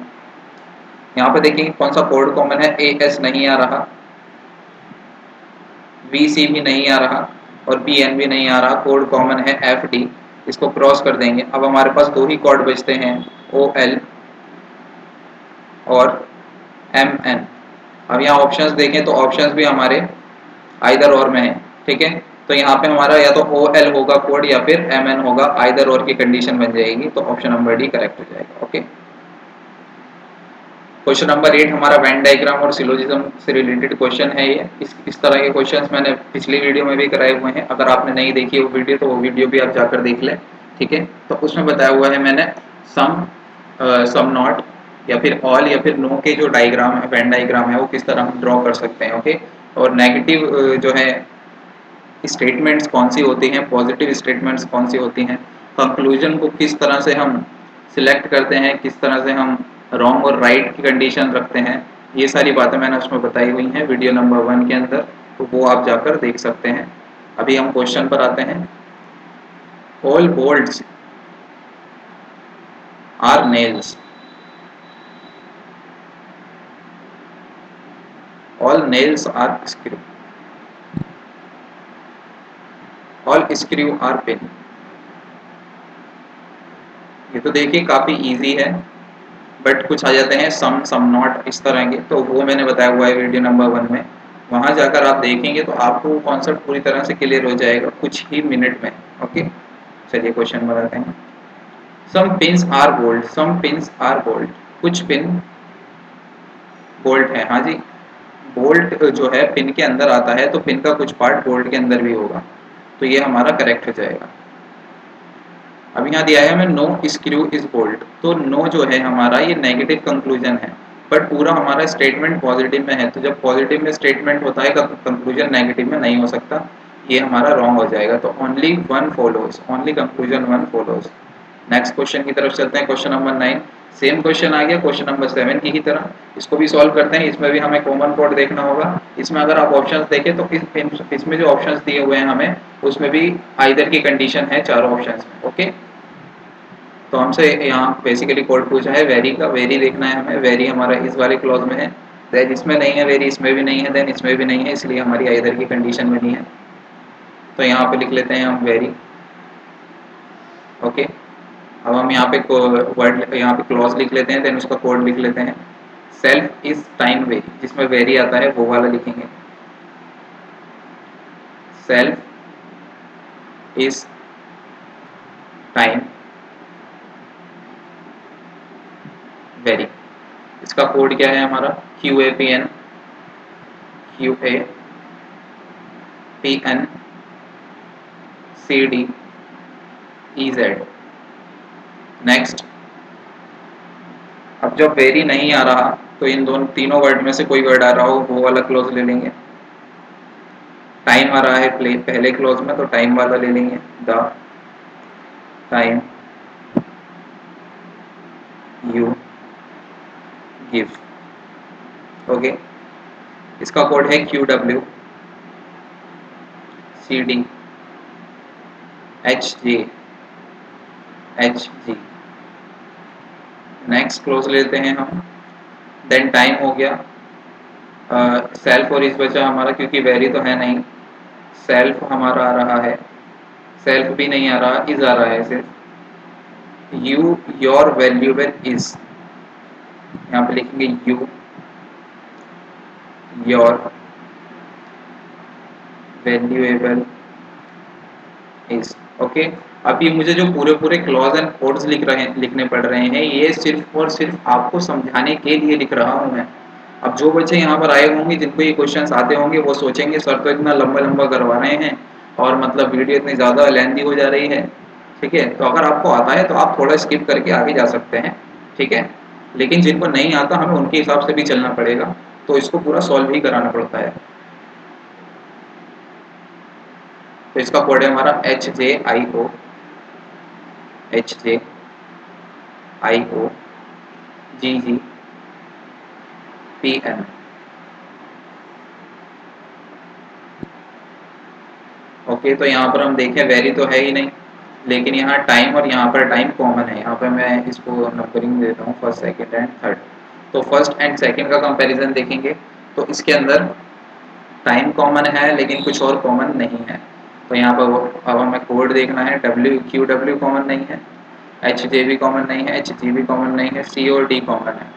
यहाँ पे देखेंगे कौन सा कोड कॉमन है, AS नहीं आ रहा, VC भी नहीं आ रहा और PN भी नहीं आ रहा। कोड कॉमन है FD, इसको क्रॉस कर देंगे। अब हमारे पास दो ही कोड बचते हैं, OL और MN। अब यहाँ ऑप्शंस देखें तो ऑप्शंस भी हमारे आइदर और में है। ठीक है, तो यहाँ पे हमारा या तो OL होगा कोड या फिर MN होगा, आइदर और की कंडीशन बन जाएगी, तो ऑप्शन नंबर डी करेक्ट हो जाएगा। ओके, क्वेश्चन नंबर 8 हमारा वेन डायग्राम और सिलोजिज्म से रिलेटेड क्वेश्चन है। ये इस तरह के क्वेश्चंस मैंने पिछली वीडियो में भी कराए हुए हैं। अगर आपने नहीं देखी वो वीडियो, तो वो वीडियो भी आप जाकर देख लें। ठीक है, तो उसमें बताया हुआ है मैंने सम नॉट या फिर ऑल या फिर नो के जो डायग्राम है, वेन डायग्राम है, वो किस तरह हम ड्रॉ कर सकते हैं। ओके, और नेगेटिव जो है स्टेटमेंट्स कौन सी होती हैं, पॉजिटिव स्टेटमेंट्स कौन सी होती हैं, कंक्लूजन को किस तरह से हम सिलेक्ट करते हैं, किस तरह से हम रॉन्ग और राइट की कंडीशन रखते हैं, ये सारी बातें मैंने उसमें बताई हुई हैं वीडियो नंबर 1 के अंदर, तो वो आप जाकर देख सकते हैं। अभी हम क्वेश्चन पर आते हैं। All bolts are nails, all nails are screw, all screw are pin. ये तो देखिए काफ़ी इजी है, बट कुछ आ जाते हैं सम नॉट इस तरह के, तो वो मैंने बताया हुआ है वीडियो नंबर 1 में। वहाँ जाकर आप देखेंगे तो आपको वो कॉन्सेप्ट पूरी तरह से क्लियर हो जाएगा कुछ ही मिनट में। ओके, चलिए क्वेश्चन बनाते हैं। Some pins are bold, some pins are bold, कुछ पिन बोल्ट है। हाँ जी, बोल्ट जो है पिन के अंदर आता है, तो पिन का कुछ पार्ट बोल्ट के अंदर भी होगा, तो ये हमारा करेक्ट हो जाएगा। अब यहाँ दिया है हमें नो स्क्रू इज बोल्ट, तो नो जो है हमारा ये नेगेटिव कंक्लूजन है, बट पूरा हमारा स्टेटमेंट पॉजिटिव में है, तो जब पॉजिटिव में स्टेटमेंट होता है कंक्लूजन नेगेटिव में नहीं हो सकता, ये हमारा रॉन्ग हो जाएगा। तो only one follows, only conclusion one follows. Next question की तरफ चलते हैं, क्वेश्चन नंबर 9। सेम क्वेश्चन आ गया क्वेश्चन नंबर 7 की ही तरह। इसको भी सॉल्व करते हैं। इसमें भी हमें कॉमन कोड देखना होगा। इसमें अगर आप ऑप्शंस देखें तो इसमें जो ऑप्शंस दिए हुए हैं हमें, उसमें भी आइदर की कंडीशन है चारों ऑप्शंस में। ओके, तो हमसे यहाँ बेसिकली कोड पूछा है वेरी का। वेरी देखना है हमें। वेरी हमारा इस वाले क्लॉज में है, देन इसमें नहीं है वेरी, इसमें भी नहीं है, देन इसमें भी नहीं है, इसलिए हमारी आइदर की कंडीशन में नहीं है। तो यहाँ पे लिख लेते हैं हम वेरी। ओके, अब हम यहाँ पे वर्ड, यहाँ पे क्लॉज लिख लेते हैं, देन उसका कोड लिख लेते हैं। सेल्फ इज टाइम वेरी, जिसमें वेरी आता है वो वाला लिखेंगे। Self is time very. इसका कोड क्या है हमारा? Q A P N, Q A P N C D E Z. Next, अब जब वेरी नहीं आ रहा तो इन दोनों तीनों वर्ड में से कोई वर्ड आ रहा हो वो वाला क्लोज ले लेंगे। टाइम आ रहा है पहले क्लोज में, तो टाइम वाला ले लेंगे। The time you give. Okay, इसका कोड है Q W C D H J H G. Next close लेते हैं हम। देन टाइम हो गया। सेल्फ और इस बचा हमारा, क्योंकि वेरी तो है नहीं। सेल्फ हमारा आ रहा है, सेल्फ भी नहीं आ रहा, इज आ रहा है सिर्फ। यू योर वैल्यूएबल इज, यहाँ पे लिखेंगे you your valuable is. Okay, अब ये मुझे जो पूरे पूरे क्लॉज एंड कोड्स लिखने पड़ रहे हैं, ये सिर्फ और सिर्फ आपको समझाने के लिए लिख रहा हूँ मैं। अब जो बच्चे यहाँ पर आए होंगे जिनको ये क्वेश्चंस आते होंगे वो सोचेंगे सर तो इतना लंबा लंबा करवा रहे हैं और मतलब वीडियो इतनी ज़्यादा लेंथी हो जा रही है। ठीक है, तो अगर आपको आता है तो आप थोड़ा स्किप करके आगे जा सकते हैं। ठीक है, लेकिन जिनको नहीं आता हमें उनके हिसाब से भी चलना पड़ेगा, तो इसको पूरा सॉल्व ही कराना पड़ता है। तो इसका कोड है हमारा एच जे आई ओ जी जी पी एन। ओके, तो यहाँ पर हम देखें वेरी तो है ही नहीं, लेकिन यहाँ टाइम और यहाँ पर टाइम कॉमन है। यहाँ पर मैं इसको नंबरिंग देता हूँ फर्स्ट सेकंड एंड थर्ड। तो फर्स्ट एंड सेकंड का कंपैरिजन देखेंगे तो इसके अंदर टाइम कॉमन है लेकिन कुछ और कॉमन नहीं है। तो यहाँ पर अब हमें कोड देखना है। डब्ल्यू क्यू डब्ल्यू कॉमन नहीं है, एच जे भी कॉमन नहीं है, एच जी भी कॉमन नहीं है, सी और डी कॉमन है।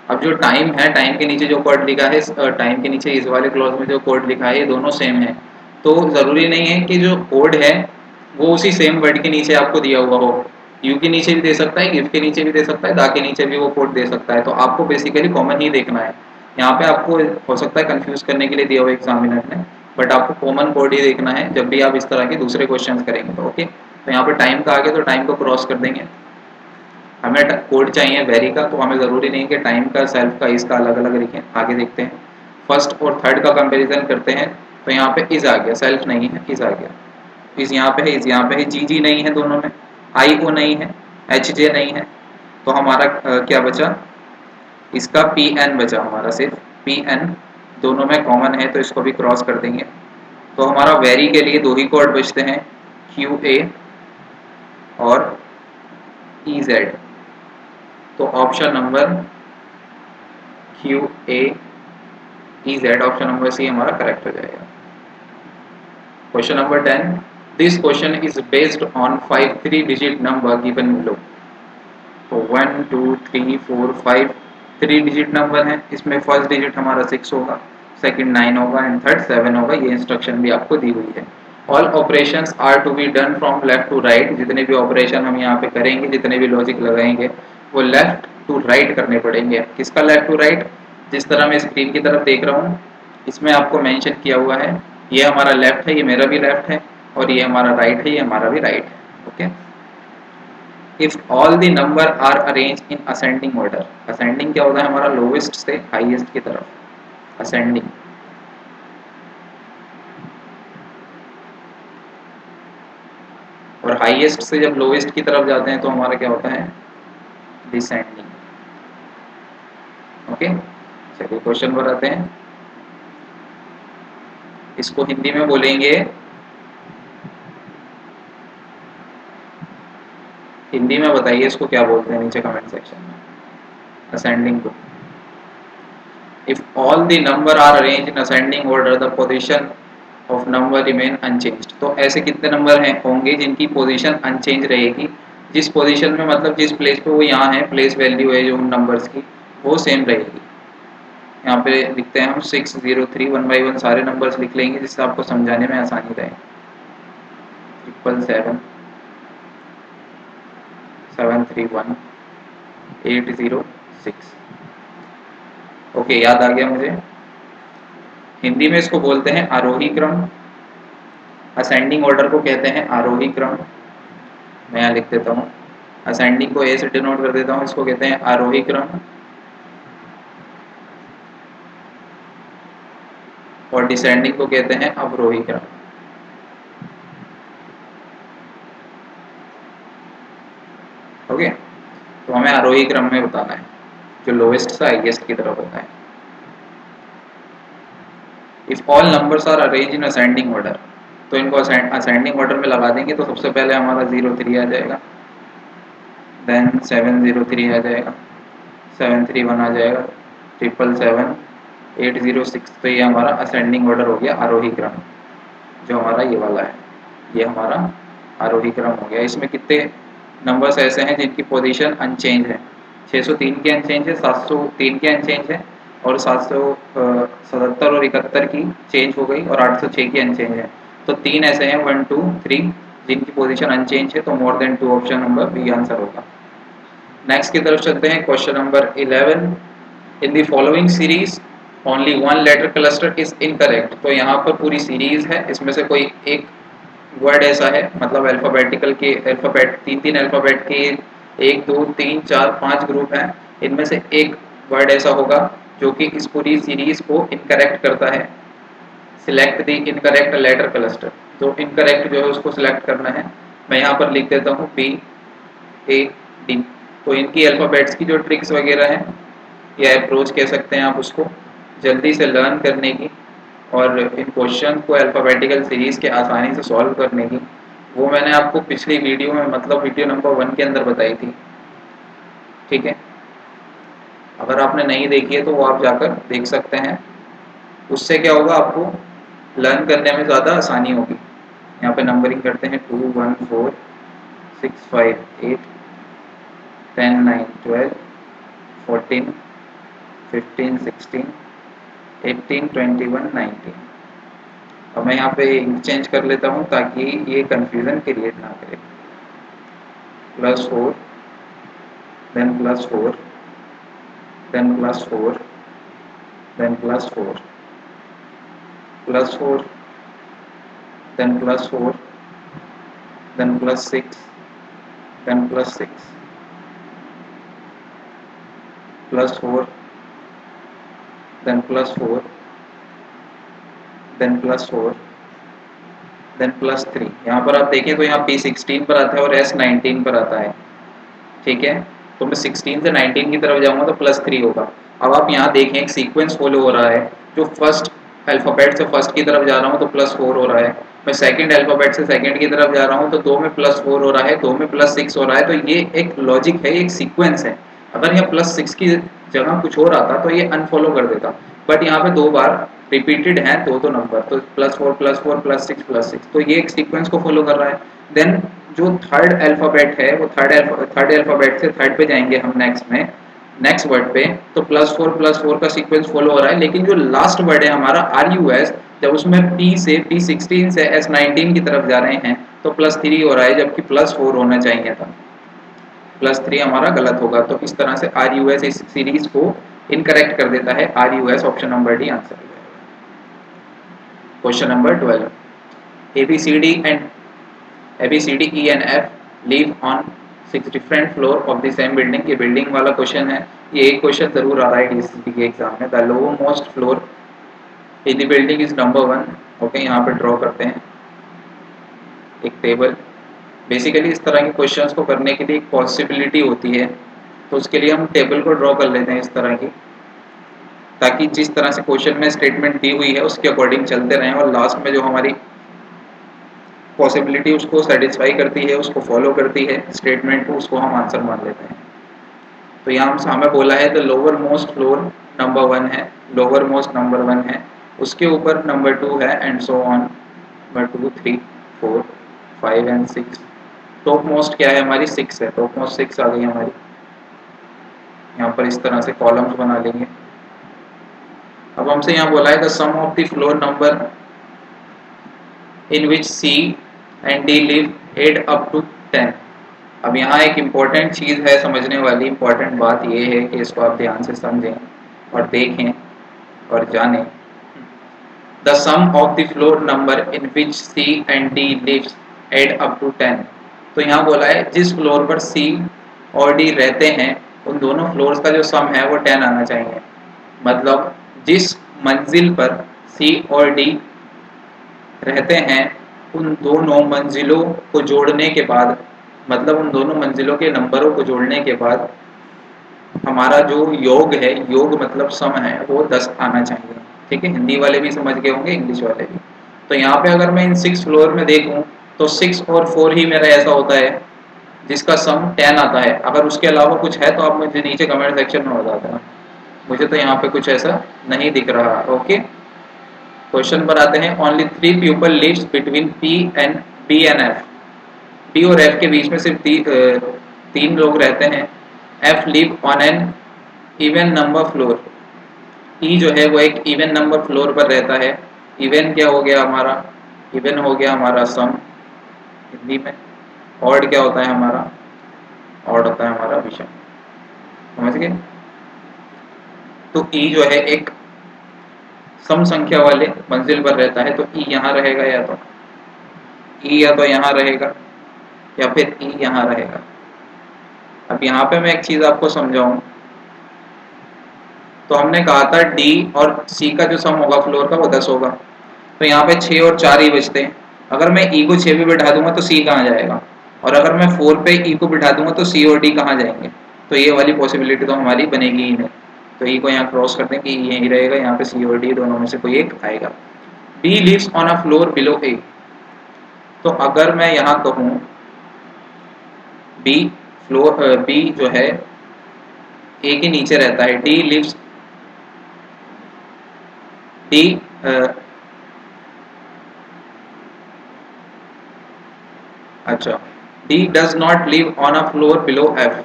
अब जो टाइम है, टाइम के नीचे जो कोड लिखा है, टाइम के नीचे इस वाले क्लॉज में जो कोड लिखा है, ये दोनों सेम है। तो ज़रूरी नहीं है कि जो कोड है वो उसी सेम वर्ड के नीचे आपको दिया हुआ हो। यू के नीचे भी दे सकता है, गिव के नीचे भी दे सकता है, दा के नीचे भी वो कोड दे सकता है। तो आपको बेसिकली कॉमन ही देखना है। यहाँ पे आपको हो सकता है कंफ्यूज करने के लिए दिया हुआ एग्जामिनर ने, बट आपको कॉमन कोड ही देखना है जब भी आप इस तरह के दूसरे क्वेश्चन करेंगे। तो ओके, तो यहाँ पे टाइम का आगे तो टाइम को क्रॉस कर देंगे। हमें कोड चाहिए वेरी का, तो हमें ज़रूरी नहीं कि टाइम का सेल्फ का इसका अलग अलग लिखें। आगे देखते हैं, फर्स्ट और थर्ड का कंपैरिजन करते हैं। तो यहाँ पे इज आ गया, सेल्फ नहीं है, इज आ गया। इज यहाँ पे है, इज यहाँ पे है, जी जी नहीं है दोनों में, आई ओ नहीं है, एच जे नहीं है। तो हमारा क्या बचा? इसका पी एन बचा हमारा, सिर्फ पी एन दोनों में कॉमन है, तो इसको भी क्रॉस कर देंगे। तो हमारा वेरी के लिए दो ही कोड बचते हैं, क्यू ए और ई जेड। तो option number Q A E Z, option number C हमारा करेक्ट हो जाएगा। Question number 10, this question is based on 5 3-digit number given below. तो 1 2 3 4 5 3-digit नंबर है। इसमें फर्स्ट डिजिट हमारा 6 होगा, सेकंड 9 होगा एंड थर्ड 7 होगा। ये इंस्ट्रक्शन भी आपको दी हुई है। All operations are to be done from left to right. जितने भी ऑपरेशन हम यहाँ पे करेंगे, जितने भी लॉजिक लगाएंगे, वो लेफ्ट टू राइट करने पड़ेंगे। किसका लेफ्ट टू राइट? जिस तरह मैं स्क्रीन की तरफ देख रहा हूँ, इसमें आपको मेंशन किया हुआ है, ये हमारा लेफ्ट है, ये मेरा भी लेफ्ट है, और ये हमारा राइट है, ये हमारा भी राइट है। Okay, if all the number are arrange in ascending order. Ascending क्या होता है? हमारा लोवेस्ट से हाईएस्ट की तरफ असेंडिंग। और हाईएस्ट से जब लोवेस्ट की तरफ जाते हैं तो हमारा क्या होता है? डिसेंडिंग। ओके, चलिए क्वेश्चन पर आते हैं। इसको हिंदी में बोलेंगे, हिंदी में बताइए इसको क्या बोलते हैं नीचे कमेंट सेक्शन में, असेंडिंग को। If all the number are arranged in ascending order, the position of number remain unchanged। तो ऐसे कितने नंबर हैं होंगे जिनकी पोजीशन अनचेंज रहेगी, जिस पोजीशन में मतलब जिस प्लेस पे वो यहाँ है, प्लेस वैल्यू है जो उन नंबर्स की, वो सेम रहेगी। यहाँ पे लिखते हैं हम 603, 1 बाई 1 सारे नंबर्स लिख लेंगे जिससे आपको समझाने में आसानी रहे। 777, 731, 806। ओके, याद आ गया मुझे। हिंदी में इसको बोलते हैं आरोही क्रम, असेंडिंग ऑर्डर को कहते हैं आरोही क्रम। मैं यहाँ लिख देता हूँ, असेंडिंग को ए से डिनोट कर देता हूँ, इसको कहते हैं आरोही क्रम, और डिसेंडिंग को कहते हैं अवरोही क्रम। ओके, तो हमें आरोही क्रम में बताना है, जो लोएस्ट से हाईएस्ट की तरफ होता है। If all numbers are arrange in ascending order, तो इनको असेंडिंग ऑर्डर में लगा देंगे। तो सबसे पहले हमारा 03 आ जाएगा, देन 703 आ जाएगा, 731 आ जाएगा, 777, 806। तो ये हमारा असेंडिंग ऑर्डर हो गया, आरोही क्रम, जो हमारा ये वाला है, ये हमारा आरोही क्रम हो गया। इसमें कितने नंबर्स ऐसे हैं जिनकी पोजीशन अनचेंज है? 603 के अनचेंज है, 703 के अनचेंज है, और 777 और 71 की चेंज हो गई, और 806 की अनचेंज है। तो तीन ऐसे हैं 1 2 3 जिनकी पोजीशन अनचेंज है, तो more than 2 option number B answer होगा। नेक्स्ट की तरफ चलते हैं, question number 11। In the following series only one letter cluster is incorrect. तो यहाँ पर पूरी सीरीज है, इसमें से कोई एक वर्ड ऐसा है, मतलब अल्फाबेटिकल के अल्फाबेट तीन तीन अल्फाबेट के 1 2 3 4 5 ग्रुप हैं, इनमें से एक वर्ड ऐसा होगा जो कि इस पूरी सीरीज को इनकरेक्ट करता है। Select the incorrect letter cluster, जो इनकरेक्ट जो है उसको सिलेक्ट करना है। मैं यहाँ पर लिख देता हूँ बी ए डी। तो इनकी अल्फाबेट्स की जो ट्रिक्स वगैरह हैं, या अप्रोच कह सकते हैं आप उसको, जल्दी से लर्न करने की और इन क्वेश्चन को अल्फ़ाबेटिकल सीरीज़ के आसानी से सॉल्व करने की, वो मैंने आपको पिछली वीडियो में, मतलब वीडियो नंबर 1 के अंदर बताई थी। ठीक है, अगर आपने नहीं देखी है तो वो आप जाकर देख सकते हैं। उससे क्या होगा, आपको लर्न करने में ज़्यादा आसानी होगी। यहाँ पे नंबरिंग करते हैं 2 1 4 6 5 8 10 9 12 14 15 16 18 21 19। अब मैं यहाँ पे इंक चेंज कर लेता हूँ ताकि ये कंफ्यूजन क्रिएट ना करे। +4, then +4, then +4, then +4, +4, then +4, then +6, then +6, +4, then +4, then +4, then +3। यहाँ पर आप देखें तो यहाँ P16 पर आता है और S19 पर आता है। ठीक है, तो मैं 16 से 19 की तरफ जाऊंगा तो +3 होगा। अब आप यहाँ देखें एक सीक्वेंस फॉलो हो रहा है, जो फर्स्ट अल्फ़ाबेट से फर्स्ट की तरफ जा रहा हूँ तो +4 हो रहा है, मैं सेकंड अल्फ़ाबेट से सेकंड की तरफ जा रहा हूँ तो 2 में +4 हो रहा है, 2 में +6 हो रहा है। तो ये एक लॉजिक है, एक सीक्वेंस है। अगर यहाँ +6 की जगह कुछ और आता तो ये अनफॉलो कर देता, बट यहाँ पे 2 बार रिपीटेड हैं दो नंबर, तो +4 +4 +6 +6, तो ये एक सीक्वेंस को फॉलो कर रहा है। देन जो थर्ड अल्फ़ाबेट है वो थर्ड अल्फ़ाबेट से थर्ड पे जाएंगे हम नेक्स्ट में, नेक्स्ट वर्ड पे, तो +4 का सीक्वेंस फॉलो हो रहा है। लेकिन जो लास्ट वर्ड है हमारा RUS, जब उसमें P से P16 से S19 की तरफ जा रहे हैं तो +3 हो रहा है, जबकि +4 होना चाहिए था। +3 हमारा गलत होगा। तो इस तरह से RUS इस सीरीज को इनकरेक्ट कर देता है। RUS option number D answer हो जाएगा। Question number 12। ABCD E and F live on 6 different floor of the same building। ये बिल्डिंग वाला क्वेश्चन है, ये एक क्वेश्चन जरूर आ रहा है DCP के एग्जाम में। The lower most floor in the building is number 1। Okay, यहाँ पे ड्रॉ करते हैं एक टेबल। बेसिकली इस तरह के क्वेश्चंस को करने के लिए एक पॉसिबिलिटी होती है तो उसके लिए हम टेबल को ड्रॉ कर लेते हैं इस तरह की, ताकि जिस तरह से क्वेश्चन में स्टेटमेंट दी हुई है उसके अकॉर्डिंग चलते रहें और लास्ट में जो हमारी पॉसिबिलिटी उसको सेटिस्फाई करती है, उसको फॉलो करती है स्टेटमेंट को, उसको हम आंसर मान लेते हैं। तो यहाँ हमें बोला है the lower most floor number 1 है, लोअर मोस्ट नंबर 1 है, उसके ऊपर नंबर 2 है and so on, number 2 3 4 5 and 6। Top most क्या है हमारी 6 है, टॉप मोस्ट 6 आ गई हमारी। यहाँ पर इस तरह से कॉलम्स बना लेंगे। अब हमसे यहाँ बोला है the sum of the floor number in which C and D live add up to 10। अब यहाँ एक इम्पॉर्टेंट चीज़ है समझने वाली, इम्पॉर्टेंट बात ये है कि इसको आप ध्यान से समझें और देखें और जानें। The sum of the floor number in which C and D lives add up to 10। तो यहाँ बोला है जिस फ्लोर पर सी और डी रहते हैं उन दोनों फ्लोर्स का जो सम है वो 10 आना चाहिए। मतलब जिस मंजिल पर सी और डी रहते हैं उन दोनों मंजिलों को जोड़ने के बाद, मतलब उन दोनों मंजिलों के नंबरों को जोड़ने के बाद हमारा जो योग है, योग मतलब सम है, वो 10 आना चाहिए। ठीक है, हिंदी वाले भी समझ गए होंगे, इंग्लिश वाले भी। तो यहाँ पे अगर मैं इन 6 फ्लोर में देखूँ तो 6 और 4 ही मेरा ऐसा होता है जिसका सम 10 आता है। अगर उसके अलावा कुछ है तो आप मुझे नीचे कमेंट सेक्शन में बता देना। मुझे तो यहाँ पे कुछ ऐसा नहीं दिख रहा। ओके, क्वेश्चन पर आते हैं। Only 3 people lives between P and B and F. D और एफ के बीच में सिर्फ 3 लोग रहते हैं। F live on an even number floor. E जो है वो एक इवन नंबर फ्लोर पर रहता है। इवन क्या हो गया हमारा, इवन हो गया हमारा सम हिंदी में। ऑड क्या होता है हमारा, ऑड होता है हमारा विषम। समझ गए? तो ई जो है एक सम संख्या वाले मंजिल पर रहता है, तो ई यहाँ रहेगा, या तो ई या तो यहाँ रहेगा या फिर ई यहाँ रहेगा। अब यहाँ पे मैं एक चीज आपको समझाऊं, तो हमने कहा था डी और सी का जो सम होगा फ्लोर का वो 10 होगा। तो यहाँ पे 6 और 4 ही बचते हैं। अगर मैं ई को 6 पे बिठा दूंगा तो सी कहाँ जाएगा, और अगर मैं 4 पे ई को बिठा दूंगा तो सी और डी कहाँ जाएंगे। तो ये वाली पॉसिबिलिटी तो हमारी बनेगी ही नहीं। तो ई को यहाँ क्रॉस कर देंगे, ई यहीं रहेगा, यहाँ पे सी और डी दोनों में से कोई एक आएगा। B lives on a floor below A. तो अगर मैं यहाँ कहूँ बी फ्लोर, बी जो है ए के नीचे रहता है, डी लिव्स, डी अच्छा, D does not live on a floor below F.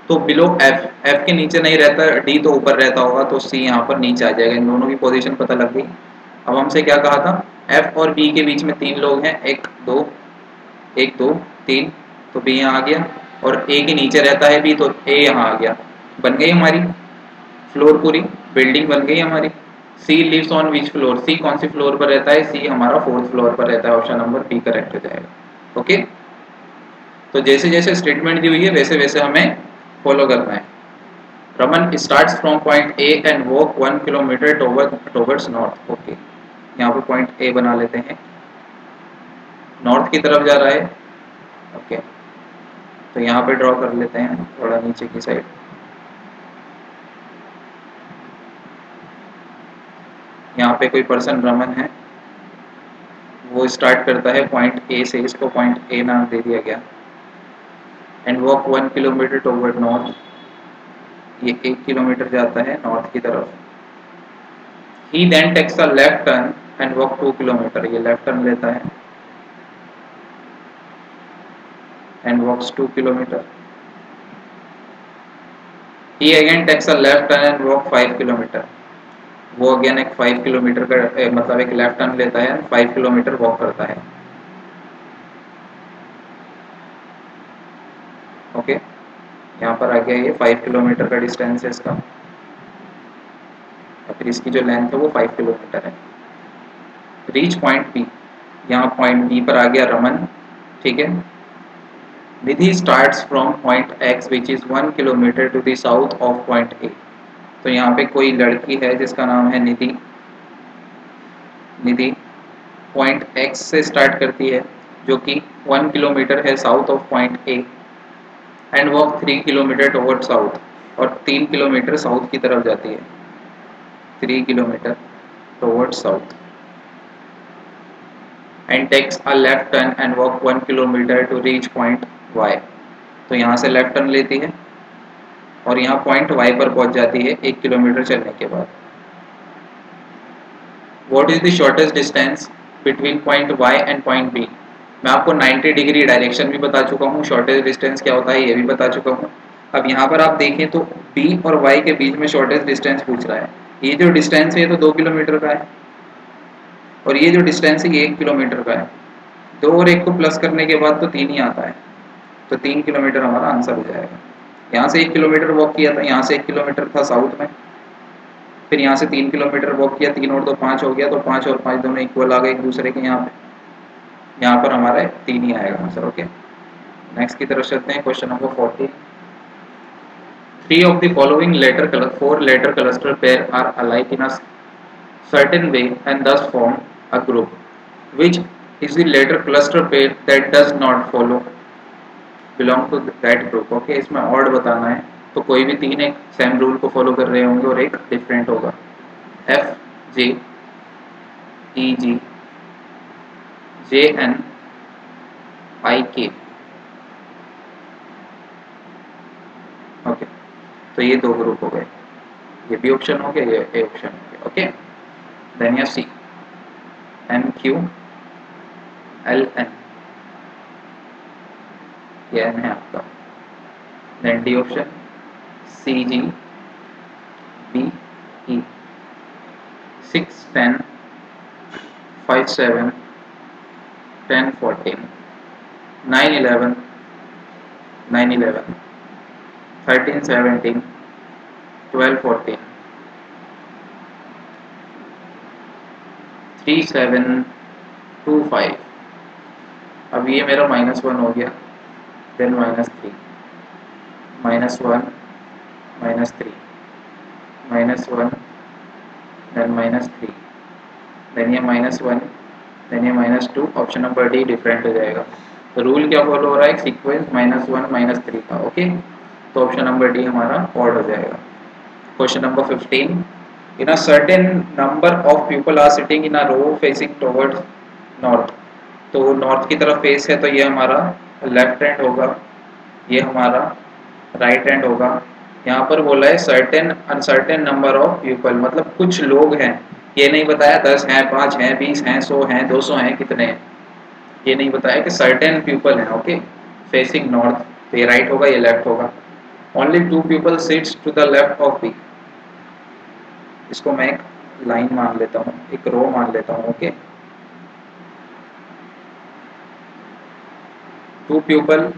तो बिलो एफ, एफ के नीचे नहीं रहता, डी तो ऊपर रहता होगा, तो सी यहाँ पर नीचे आ जाएगा। इन दोनों की पोजीशन पता लग गई। अब हमसे क्या कहा था, एफ और बी के बीच में 3 लोग हैं, एक दो 3, तो बी यहाँ आ गया। और ए के नीचे रहता है बी, तो ए यहाँ आ गया। बन गई हमारी फ्लोर, पूरी बिल्डिंग बन गई हमारी। C lives on which floor, C कौन सी फ्लोर पर रहता है, सी हमारा 4th फ्लोर पर रहता है। ऑप्शन नंबर बी करेक्ट हो जाएगा। ओके, तो जैसे जैसे स्टेटमेंट दी हुई है वैसे वैसे हमें फॉलो करना है। Raman starts from point A and walk 1 kilometre towards north. Okay, यहाँ पर पॉइंट ए बना लेते हैं, नॉर्थ की तरफ जा रहा है। ओके, तो यहाँ पे ड्रॉ कर लेते हैं थोड़ा नीचे की साइड। यहाँ पे कोई पर्सन रमन है, वो स्टार्ट करता है पॉइंट ए से, इसको पॉइंट ए नाम दे दिया गया। And walk 1 kilometre toward north, ये 1 किलोमीटर जाता है नॉर्थ की तरफ। He then takes a left turn and walk 2 kilometre, ये लेफ्ट टर्न लेता है and walks 2 kilometre. He again takes a left turn and walk 5 kilometre, वो अगेन एक 5 किलोमीटर का मतलब एक लेफ्ट टर्न लेता है, 5 किलोमीटर वॉक करता है। ओके, यहाँ पर आ गया, ये 5 किलोमीटर का डिस्टेंस है इसका, और फिर इसकी जो लेंथ है वो 5 किलोमीटर है। रीच पॉइंट बी, यहाँ पॉइंट बी पर आ गया रमन। ठीक है, Nidhi starts from point X which is 1 kilometre to the south of point A. तो यहाँ पे कोई लड़की है जिसका नाम है निधि। निधि पॉइंट एक्स से स्टार्ट करती है जो कि 1 किलोमीटर है south of point A, and walk 3 kilometre toward south, और 3 किलोमीटर साउथ की तरफ जाती है, 3 kilometre toward south, and takes a left turn and walk 1 kilometre to reach point Y. तो यहाँ से लेफ्ट टर्न लेती है और यहाँ पॉइंट वाई पर पहुंच जाती है 1 किलोमीटर चलने के बाद। What is the shortest distance between point Y and point B. मैं आपको 90 डिग्री डायरेक्शन भी बता चुका हूँ, शॉर्टेस्ट डिस्टेंस क्या होता है ये भी बता चुका हूँ। अब यहाँ पर आप देखें तो बी और वाई के बीच में शॉर्टेस्ट डिस्टेंस पूछ रहा है। ये जो डिस्टेंस है ये तो 2 किलोमीटर का है, और ये जो डिस्टेंस है ये 1 किलोमीटर का है। 2 और 1 को प्लस करने के बाद तो 3 ही आता है, तो 3 किलोमीटर हमारा आंसर हो जाएगा। यहाँ से 1 किलोमीटर वॉक किया था, यहाँ से 1 किलोमीटर था साउथ में, फिर यहाँ से 3 किलोमीटर वॉक किया, 3 और 2 5 हो गया, तो 5 और 5 दोनों इक्वल आ गए एक दूसरे के। यहाँ पर हमारा 3 ही आएगा आंसर। ओके, नेक्स्ट की तरफ चलते हैं। Question number 40। 3 of the following four letter cluster pair are alike in a certain way and thus form a group. Which is the letter cluster pair that does not follow belong to that group? Okay, इसमें odd बताना है, तो कोई भी 3 एक same rule को follow कर रहे होंगे और एक डिफरेंट होगा। एफ जे ई जी जे एन आई के। ओके, तो ये 2 ग्रुप हो गए, ये बी ऑप्शन हो गया, ये ए ऑप्शन हो गया। ओके, देन या C M Q L N, ये एन है आपका। Then D option C G B E 6 10 5 7 10 14 9 11 9 11 13 17 12 14 3 7 2 5। अब ये मेरा -1 हो गया, देन -3 -1 -3 -1 देन -3 देन ये -1 देन ये -2। ऑप्शन नंबर डी डिफरेंट हो जाएगा। तो रूल क्या फॉलो हो रहा है, सीक्वेंस -1 -3 का। ओके, तो ऑप्शन नंबर डी हमारा ऑड हो जाएगा। Question number 15। In a certain number of people are sitting in a row facing towards north. तो नॉर्थ की तरफ फेस है, तो ये हमारा लेफ्ट हैंड होगा, ये हमारा राइट हैंड होगा। यहाँ पर बोला है certain uncertain number of people, मतलब कुछ लोग हैं, ये नहीं बताया 10 हैं, 5 हैं, 20 हैं, 100 हैं, 200 हैं, कितने हैं, ये नहीं बताया कि सर्टेन पीपल हैं। ओके, फेसिंग नॉर्थ, तो ये राइट होगा, ये लेफ्ट होगा। Only 2 people sits to the left of B. इसको मैं एक लाइन मान लेता हूँ, एक रो मान लेता हूँ। Okay, 2 people,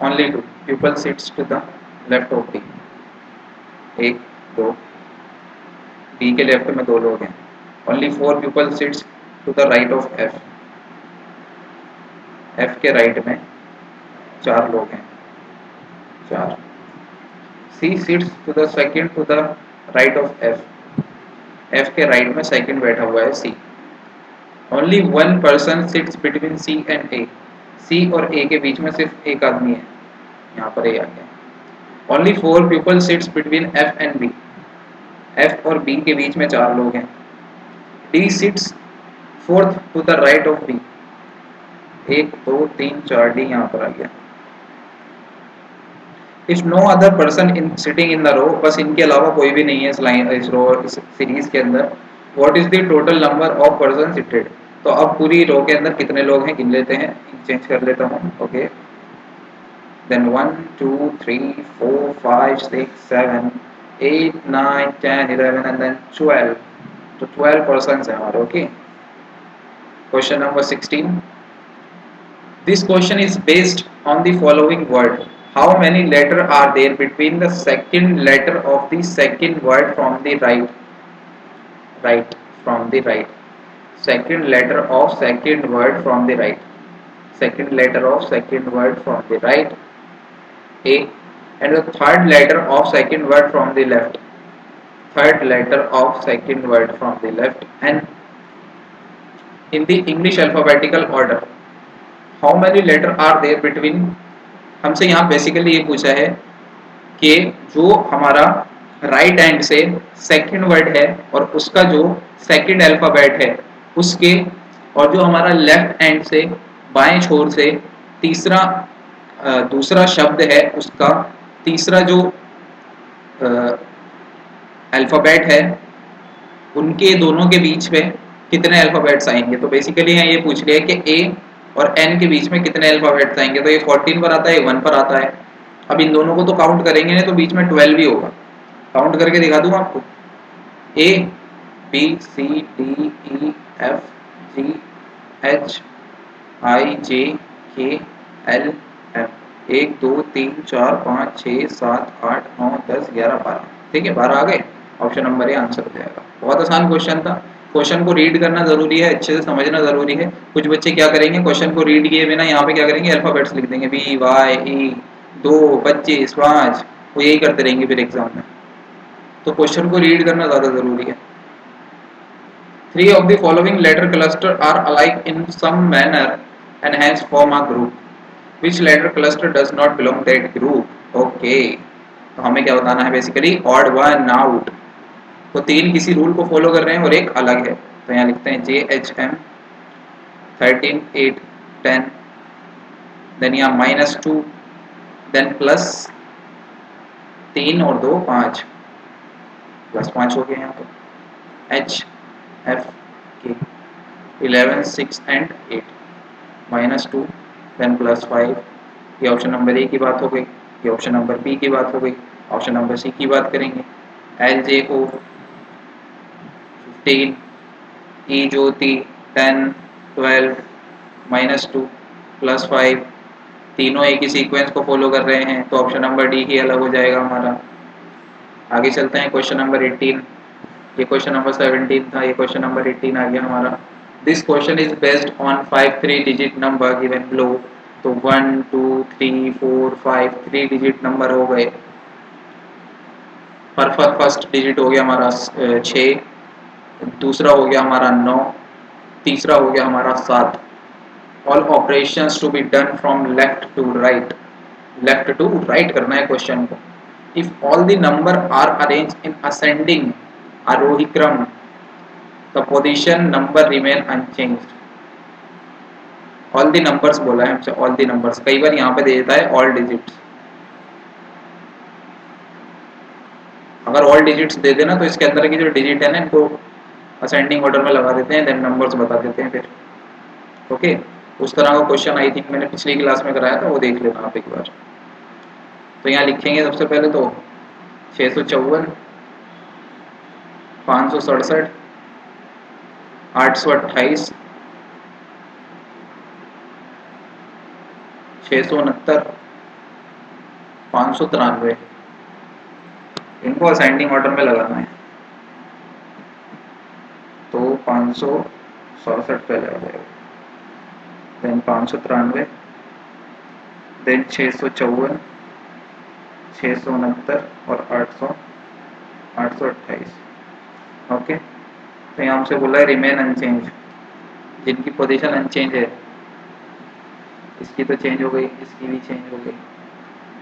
only 2 people sits to the left of B. 1 2, B के लेफ्ट में 2 लोग हैं। Only 4 people sits to the right of F. F के राइट में 4 लोग हैं, 4। C sits to the second to the right of F. F के right में सेकंड बैठा हुआ है C. Only 1 person sits between C and A. सी और ए के बीच में सिर्फ एक आदमी है, यहाँ पर ए आ गया। Only 4 people sits between F and B. F और बी के बीच में 4 लोग हैं। D sits fourth to the right of B. 1 2 3 4, D यहाँ पर आ गया। If no other person in sitting in the row, बस इनके अलावा कोई भी नहीं है इस लाइन, इस रो, इस सीरीज के अंदर। What is the total number of person seated. तो अब पूरी रो के अंदर कितने लोग हैं गिन लेते हैं, चेंज कर लेता हूँ। Okay, then 1 2 3 4 5 6 7 8 9 10 11 and then 12। तो 12 पर्सन है हमारे। Okay, question number 16। This question is based on the following word. How many letters are there between the second letter of the second word from the right? Right, from the right. Second letter of second word from the right. Second letter of second word from the right. A. And the third letter of second word from the left. Third letter of second word from the left. And in the English alphabetical order, how many letters are there between हमसे यहाँ basically ये पूछा है कि जो हमारा right hand से second word है और उसका जो सेकंड अल्फाबेट है उसके, और जो हमारा लेफ्ट हैंड से बाएं छोर से तीसरा दूसरा शब्द है उसका तीसरा जो अल्फाबेट है, उनके दोनों के बीच में कितने अल्फाबेट्स आएंगे। तो बेसिकली यहाँ ये पूछ लिया है कि ए और एन के बीच में कितने अल्फाबेट्स आएंगे। तो ये 14 पर आता है, 1 पर आता है। अब इन दोनों को तो काउंट करेंगे नहीं तो बीच में 12 भी होगा। काउंट करके दिखा दूँ आपको। A B C D E F G H I J K L M, 1 2 3 4 5 6 7 8 9 10 11 12। ठीक है, 12 आ गए। ऑप्शन नंबर ए आंसर हो जाएगा। बहुत आसान क्वेश्चन था। क्वेश्चन को रीड करना जरूरी है, अच्छे से समझना जरूरी है। कुछ बच्चे क्या करेंगे, क्वेश्चन को रीड किए बिना यहाँ पे क्या करेंगे, अल्फाबेट्स लिख देंगे, बी वाई ई 2 25 5, वो यही करते रहेंगे फिर एग्जाम में। तो क्वेश्चन को रीड करना ज्यादा जरूरी है। 3 of the following letter cluster are alike in some manner and hence form a group. Which letter cluster does not belong that group? Okay. तो हमें क्या बताना है बेसिकली, odd one out। तो तीन किसी रूल को फॉलो कर रहे हैं और एक अलग है। तो यहाँ लिखते हैं जे एच एम 13 8 10, देन यहाँ -2, देन +3 और 2 5, +5 हो गया यहाँ पर। एच एफ के 11 6 एंड 8, -2 देन +5। ये ऑप्शन नंबर ए की बात हो गई। ये ऑप्शन नंबर बी की बात हो गई। ऑप्शन नंबर सी की बात करेंगे। एल जे ओ 15, ई ज्योति 10 12, -2 +5, तीनों एक ही सीक्वेंस को फॉलो कर रहे हैं, तो ऑप्शन नंबर डी ही अलग हो जाएगा हमारा। आगे चलते हैं क्वेश्चन नंबर 18। ये क्वेश्चन नंबर 17 था, ये क्वेश्चन नंबर 18 आ गया हमारा। This question is based on 5 3 digit number given below. तो 1 2 3 4 5 3 डिजिट नंबर हो गए। फर्स्ट डिजिट हो गया हमारा 6, दूसरा हो गया हमारा 9, तीसरा हो गया हमारा 7। All operations to be done from left to right, left to right करना है क्वेश्चन को। If all the number are arrange in ascending आरोही क्रम, the position number remain unchanged. All the numbers बोला है हमसे, ऑल द नंबर्स। कई बार यहाँ पे दे देता है ऑल डिजिट्स। अगर ऑल डिजिट्स दे देना तो इसके अंदर की जो डिजिट है ना, इनको असेंडिंग ऑर्डर में लगा देते हैं, देन नंबर्स बता देते हैं फिर। ओके, उस तरह का क्वेश्चन आई थिंक मैंने पिछली क्लास में कराया था, वो देख लेना आप एक बार। तो यहाँ लिखेंगे सबसे पहले तो 654, 567, 828, 669, 593, इनको असेंडिंग ऑर्डर में लगाना है। तो 567 पे लगा जाएगा, देन 593, देन 654, 669 और 828। ओके, तो यहाँ हमसे बोला है रिमेन अनचेंज, जिनकी पोजीशन अनचेंज है। इसकी तो चेंज हो गई, इसकी भी चेंज हो गई,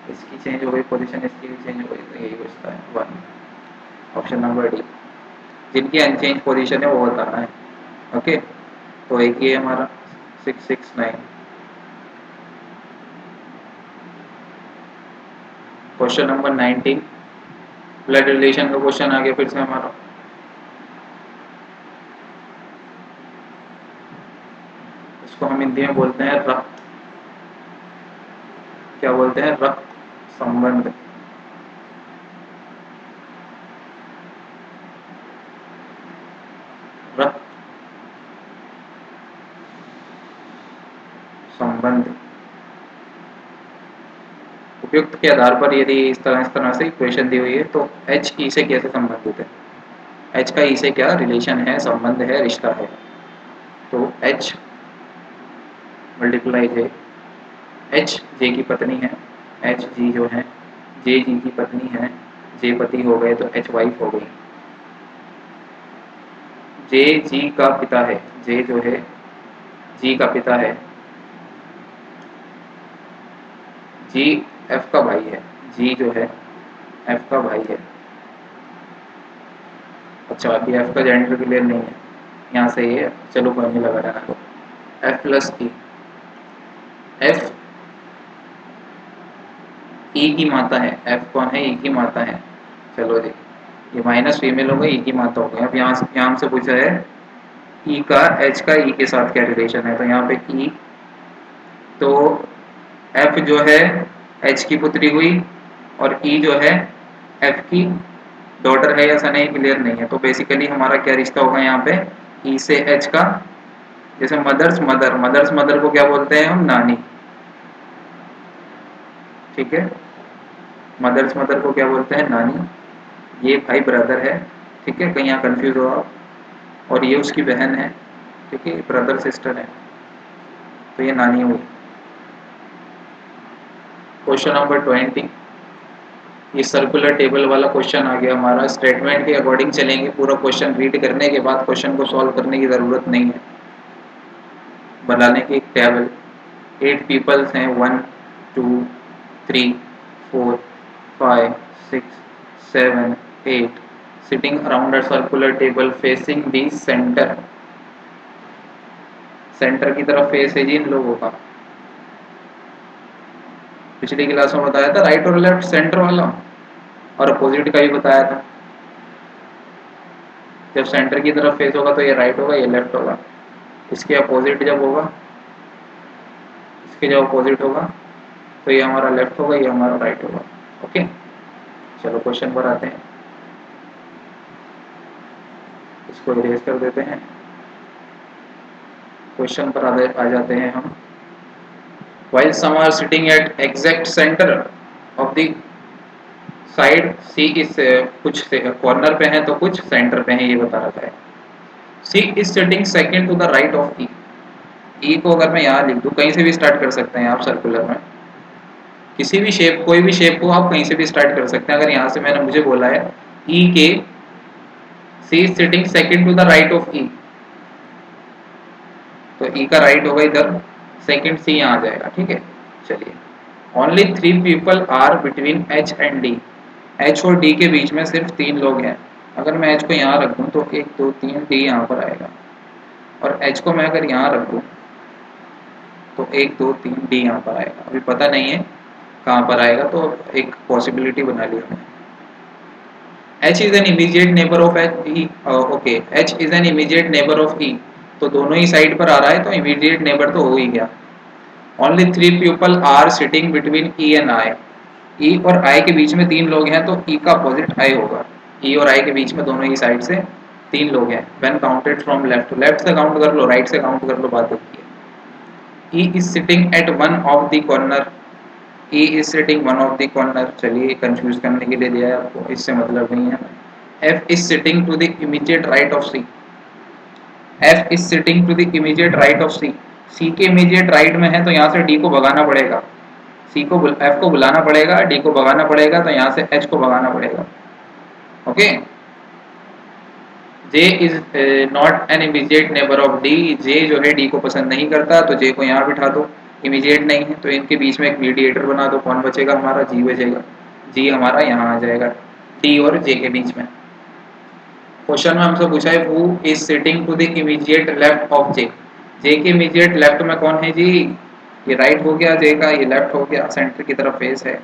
इसकी चेंज हो गई पोजीशन, इसकी भी चेंज हो गई, तो यही बचता है 1। ऑप्शन नंबर डी, जिनकी अनचेंज पोजीशन है वो बताना है। ओके, तो एक ये हमारा 669। क्वेश्चन नंबर 19, ब्लड रिलेशन का क्वेश्चन आ गया फिर से हमारा। इसको हम हिंदी में बोलते हैं रक्त, क्या बोलते हैं, रक्त संबंध। रक्त संबंध। उपयुक्त के आधार पर यदि इस तरह से इक्वेशन दी हुई है तो एच ई से कैसे संबंधित है, एच का ई से क्या रिलेशन है, संबंध है, रिश्ता है। तो एच मल्टीप्लाई जे, एच जे की पत्नी है, एच जी जो है जे जी की पत्नी है, जे पति हो गए तो एच वाइफ हो गई। जे जी का पिता है, जे जो है जी का पिता है, जी एफ का भाई है, जी जो है एफ का भाई है। अच्छा अभी एफ का जेंडर क्लियर नहीं है, यहाँ से ये चलो कोई नहीं लगा रहना दो। एफ प्लस ई, एफ ई की माता है, एफ कौन है, ई की माता है। चलो जी ये माइनस फीमेल हो गई, ई की माता हो गई। अब यहाँ से पूछा है ई का एच का ई के साथ क्या रिलेशन है, तो यहाँ पे ई, तो एफ जो है एच की पुत्री हुई और ई जो है एफ की डॉटर है या सन है क्लियर नहीं है। तो बेसिकली हमारा क्या रिश्ता होगा यहाँ पे, ई से एच का, जैसे मदर्स मदर, मदर्स मदर को क्या बोलते हैं हम, नानी। ठीक है, मदर्स मदर को क्या बोलते हैं, नानी। ये भाई ब्रदर है, ठीक है, कहीं यहाँ कंफ्यूज हो आप, और ये उसकी बहन है, ठीक है, ब्रदर सिस्टर है, तो ये नानी हुई। क्वेश्चन नंबर 20, ये सर्कुलर टेबल वाला क्वेश्चन आ गया हमारा। स्टेटमेंट के अकॉर्डिंग चलेंगे, पूरा क्वेश्चन रीड करने के बाद क्वेश्चन को सॉल्व करने की ज़रूरत नहीं है। बनाने की एक टेबल, 8 पीपल्स हैं, 1 2 3 4 5 6 7 8 sitting around a circular table facing the centre. Centre की तरफ फेस है जी इन लोगों का। पिछली क्लास में बताया था राइट और लेफ्ट सेंटर वाला, और अपोजिट का भी बताया था। जब सेंटर की तरफ फेस होगा तो ये राइट होगा, ये लेफ्ट होगा। इसके अपोजिट जब होगा, इसके जब अपोजिट होगा तो ये हमारा लेफ्ट होगा, ये हमारा राइट होगा। ओके, चलो क्वेश्चन पर आते हैं, इसको इरेज कर देते हैं। क्वेश्चन पर आ जाते हैं हम। While some are sitting at exact center of the side, C इस कुछ कॉर्नर पे है तो कुछ सेंटर पे है, ये बता रखा है। C is sitting second to the right of E. E को अगर मैं यहाँ लिख दूँ, कहीं से भी स्टार्ट कर सकते हैं आप सर्कुलर में, किसी भी शेप, कोई भी शेप को आप कहीं से भी स्टार्ट कर सकते हैं। अगर यहाँ से मैंने मुझे बोला है ई के, C is sitting second to the right of E, तो ई का राइट होगा इधर, सेकंड सी यहाँ आ जाएगा। ठीक है, चलिए। Only 3 people are between H and D. H और डी के बीच में सिर्फ 3 लोग हैं। अगर मैं एच को यहाँ रख दूँ तो 1 2 3 डी यहाँ पर आएगा, और एच को मैं अगर यहाँ रख दूँ तो 1 2 3 डी यहाँ पर आएगा। अभी पता नहीं है कहाँ पर आएगा, तो एक पॉसिबिलिटी बना ली हमने। H is an immediate neighbor of E, okay, H is an immediate neighbor of E, तो दोनों ही साइड पर आ रहा है तो immediate neighbor तो हो ही गया। Only 3 people are sitting between E and I, E और I के बीच में 3 लोग हैं, तो E का अपोजिट I होगा। E और I के बीच में दोनों ही साइड से 3 लोग हैं। When counted from left, left से काउंट कर लो, राइट से काउंट कर लो, बात होती है। E is sitting at one of the corner, E is sitting one of the corner, चलिए कंफ्यूज करने के लिए दिया है आपको, इससे मतलब नहीं है। F is sitting to the immediate right of C, F is sitting to the immediate right of C, C के immediate right में है तो यहाँ से D को भगाना पड़ेगा, C को F को बुलाना पड़ेगा, D को भगाना पड़ेगा, तो यहाँ से H को भगाना पड़ेगा। Okay, J is not an immediate neighbor of D, J जो है D को पसंद नहीं करता, तो J को यहाँ बिठा दो, इमीडिएट नहीं है तो इनके बीच में एक मीडिएटर बना दो। कौन बचेगा हमारा, G बचेगा। G हमारा यहाँ आ जाएगा D और J के बीच में। क्वेश्चन में हमसे पूछा है who is sitting to the immediate left of J. J के इमीडिएट लेफ्ट में कौन है जी, ये राइट हो गया जे का, ये लेफ्ट हो गया, सेंटर की तरफ फेस है,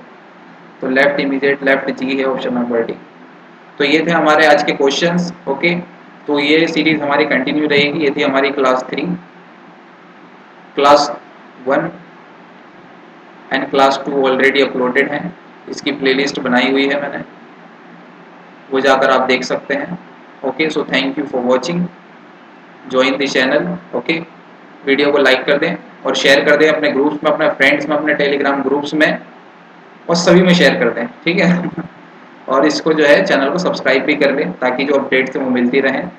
तो लेफ्ट इमीडिएट लेफ्ट जी है, ऑप्शन नंबर डी। तो ये थे हमारे आज के क्वेश्चंस। ओके, तो ये सीरीज हमारी कंटिन्यू रहेगी। ये थी हमारी class 3, class 1 and class 2 already uploaded है, इसकी प्लेलिस्ट बनाई हुई है मैंने, वो जाकर आप देख सकते हैं। Okay, so thank you for watching, join the channel. Okay, video को लाइक कर दें और शेयर कर दें अपने ग्रुप्स में, अपने फ्रेंड्स में, अपने टेलीग्राम ग्रुप्स में, और सभी में शेयर कर दें, ठीक है। और इसको जो है चैनल को सब्सक्राइब भी कर लें, ताकि जो अपडेट्स हैं वो मिलती रहें,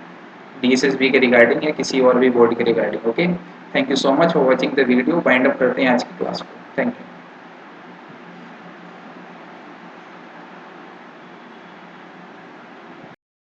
DSSB के रिगार्डिंग या किसी और भी बोर्ड के regarding. Okay, thank you so much for watching the video. Wind up करते हैं आज की क्लास को। Thank you.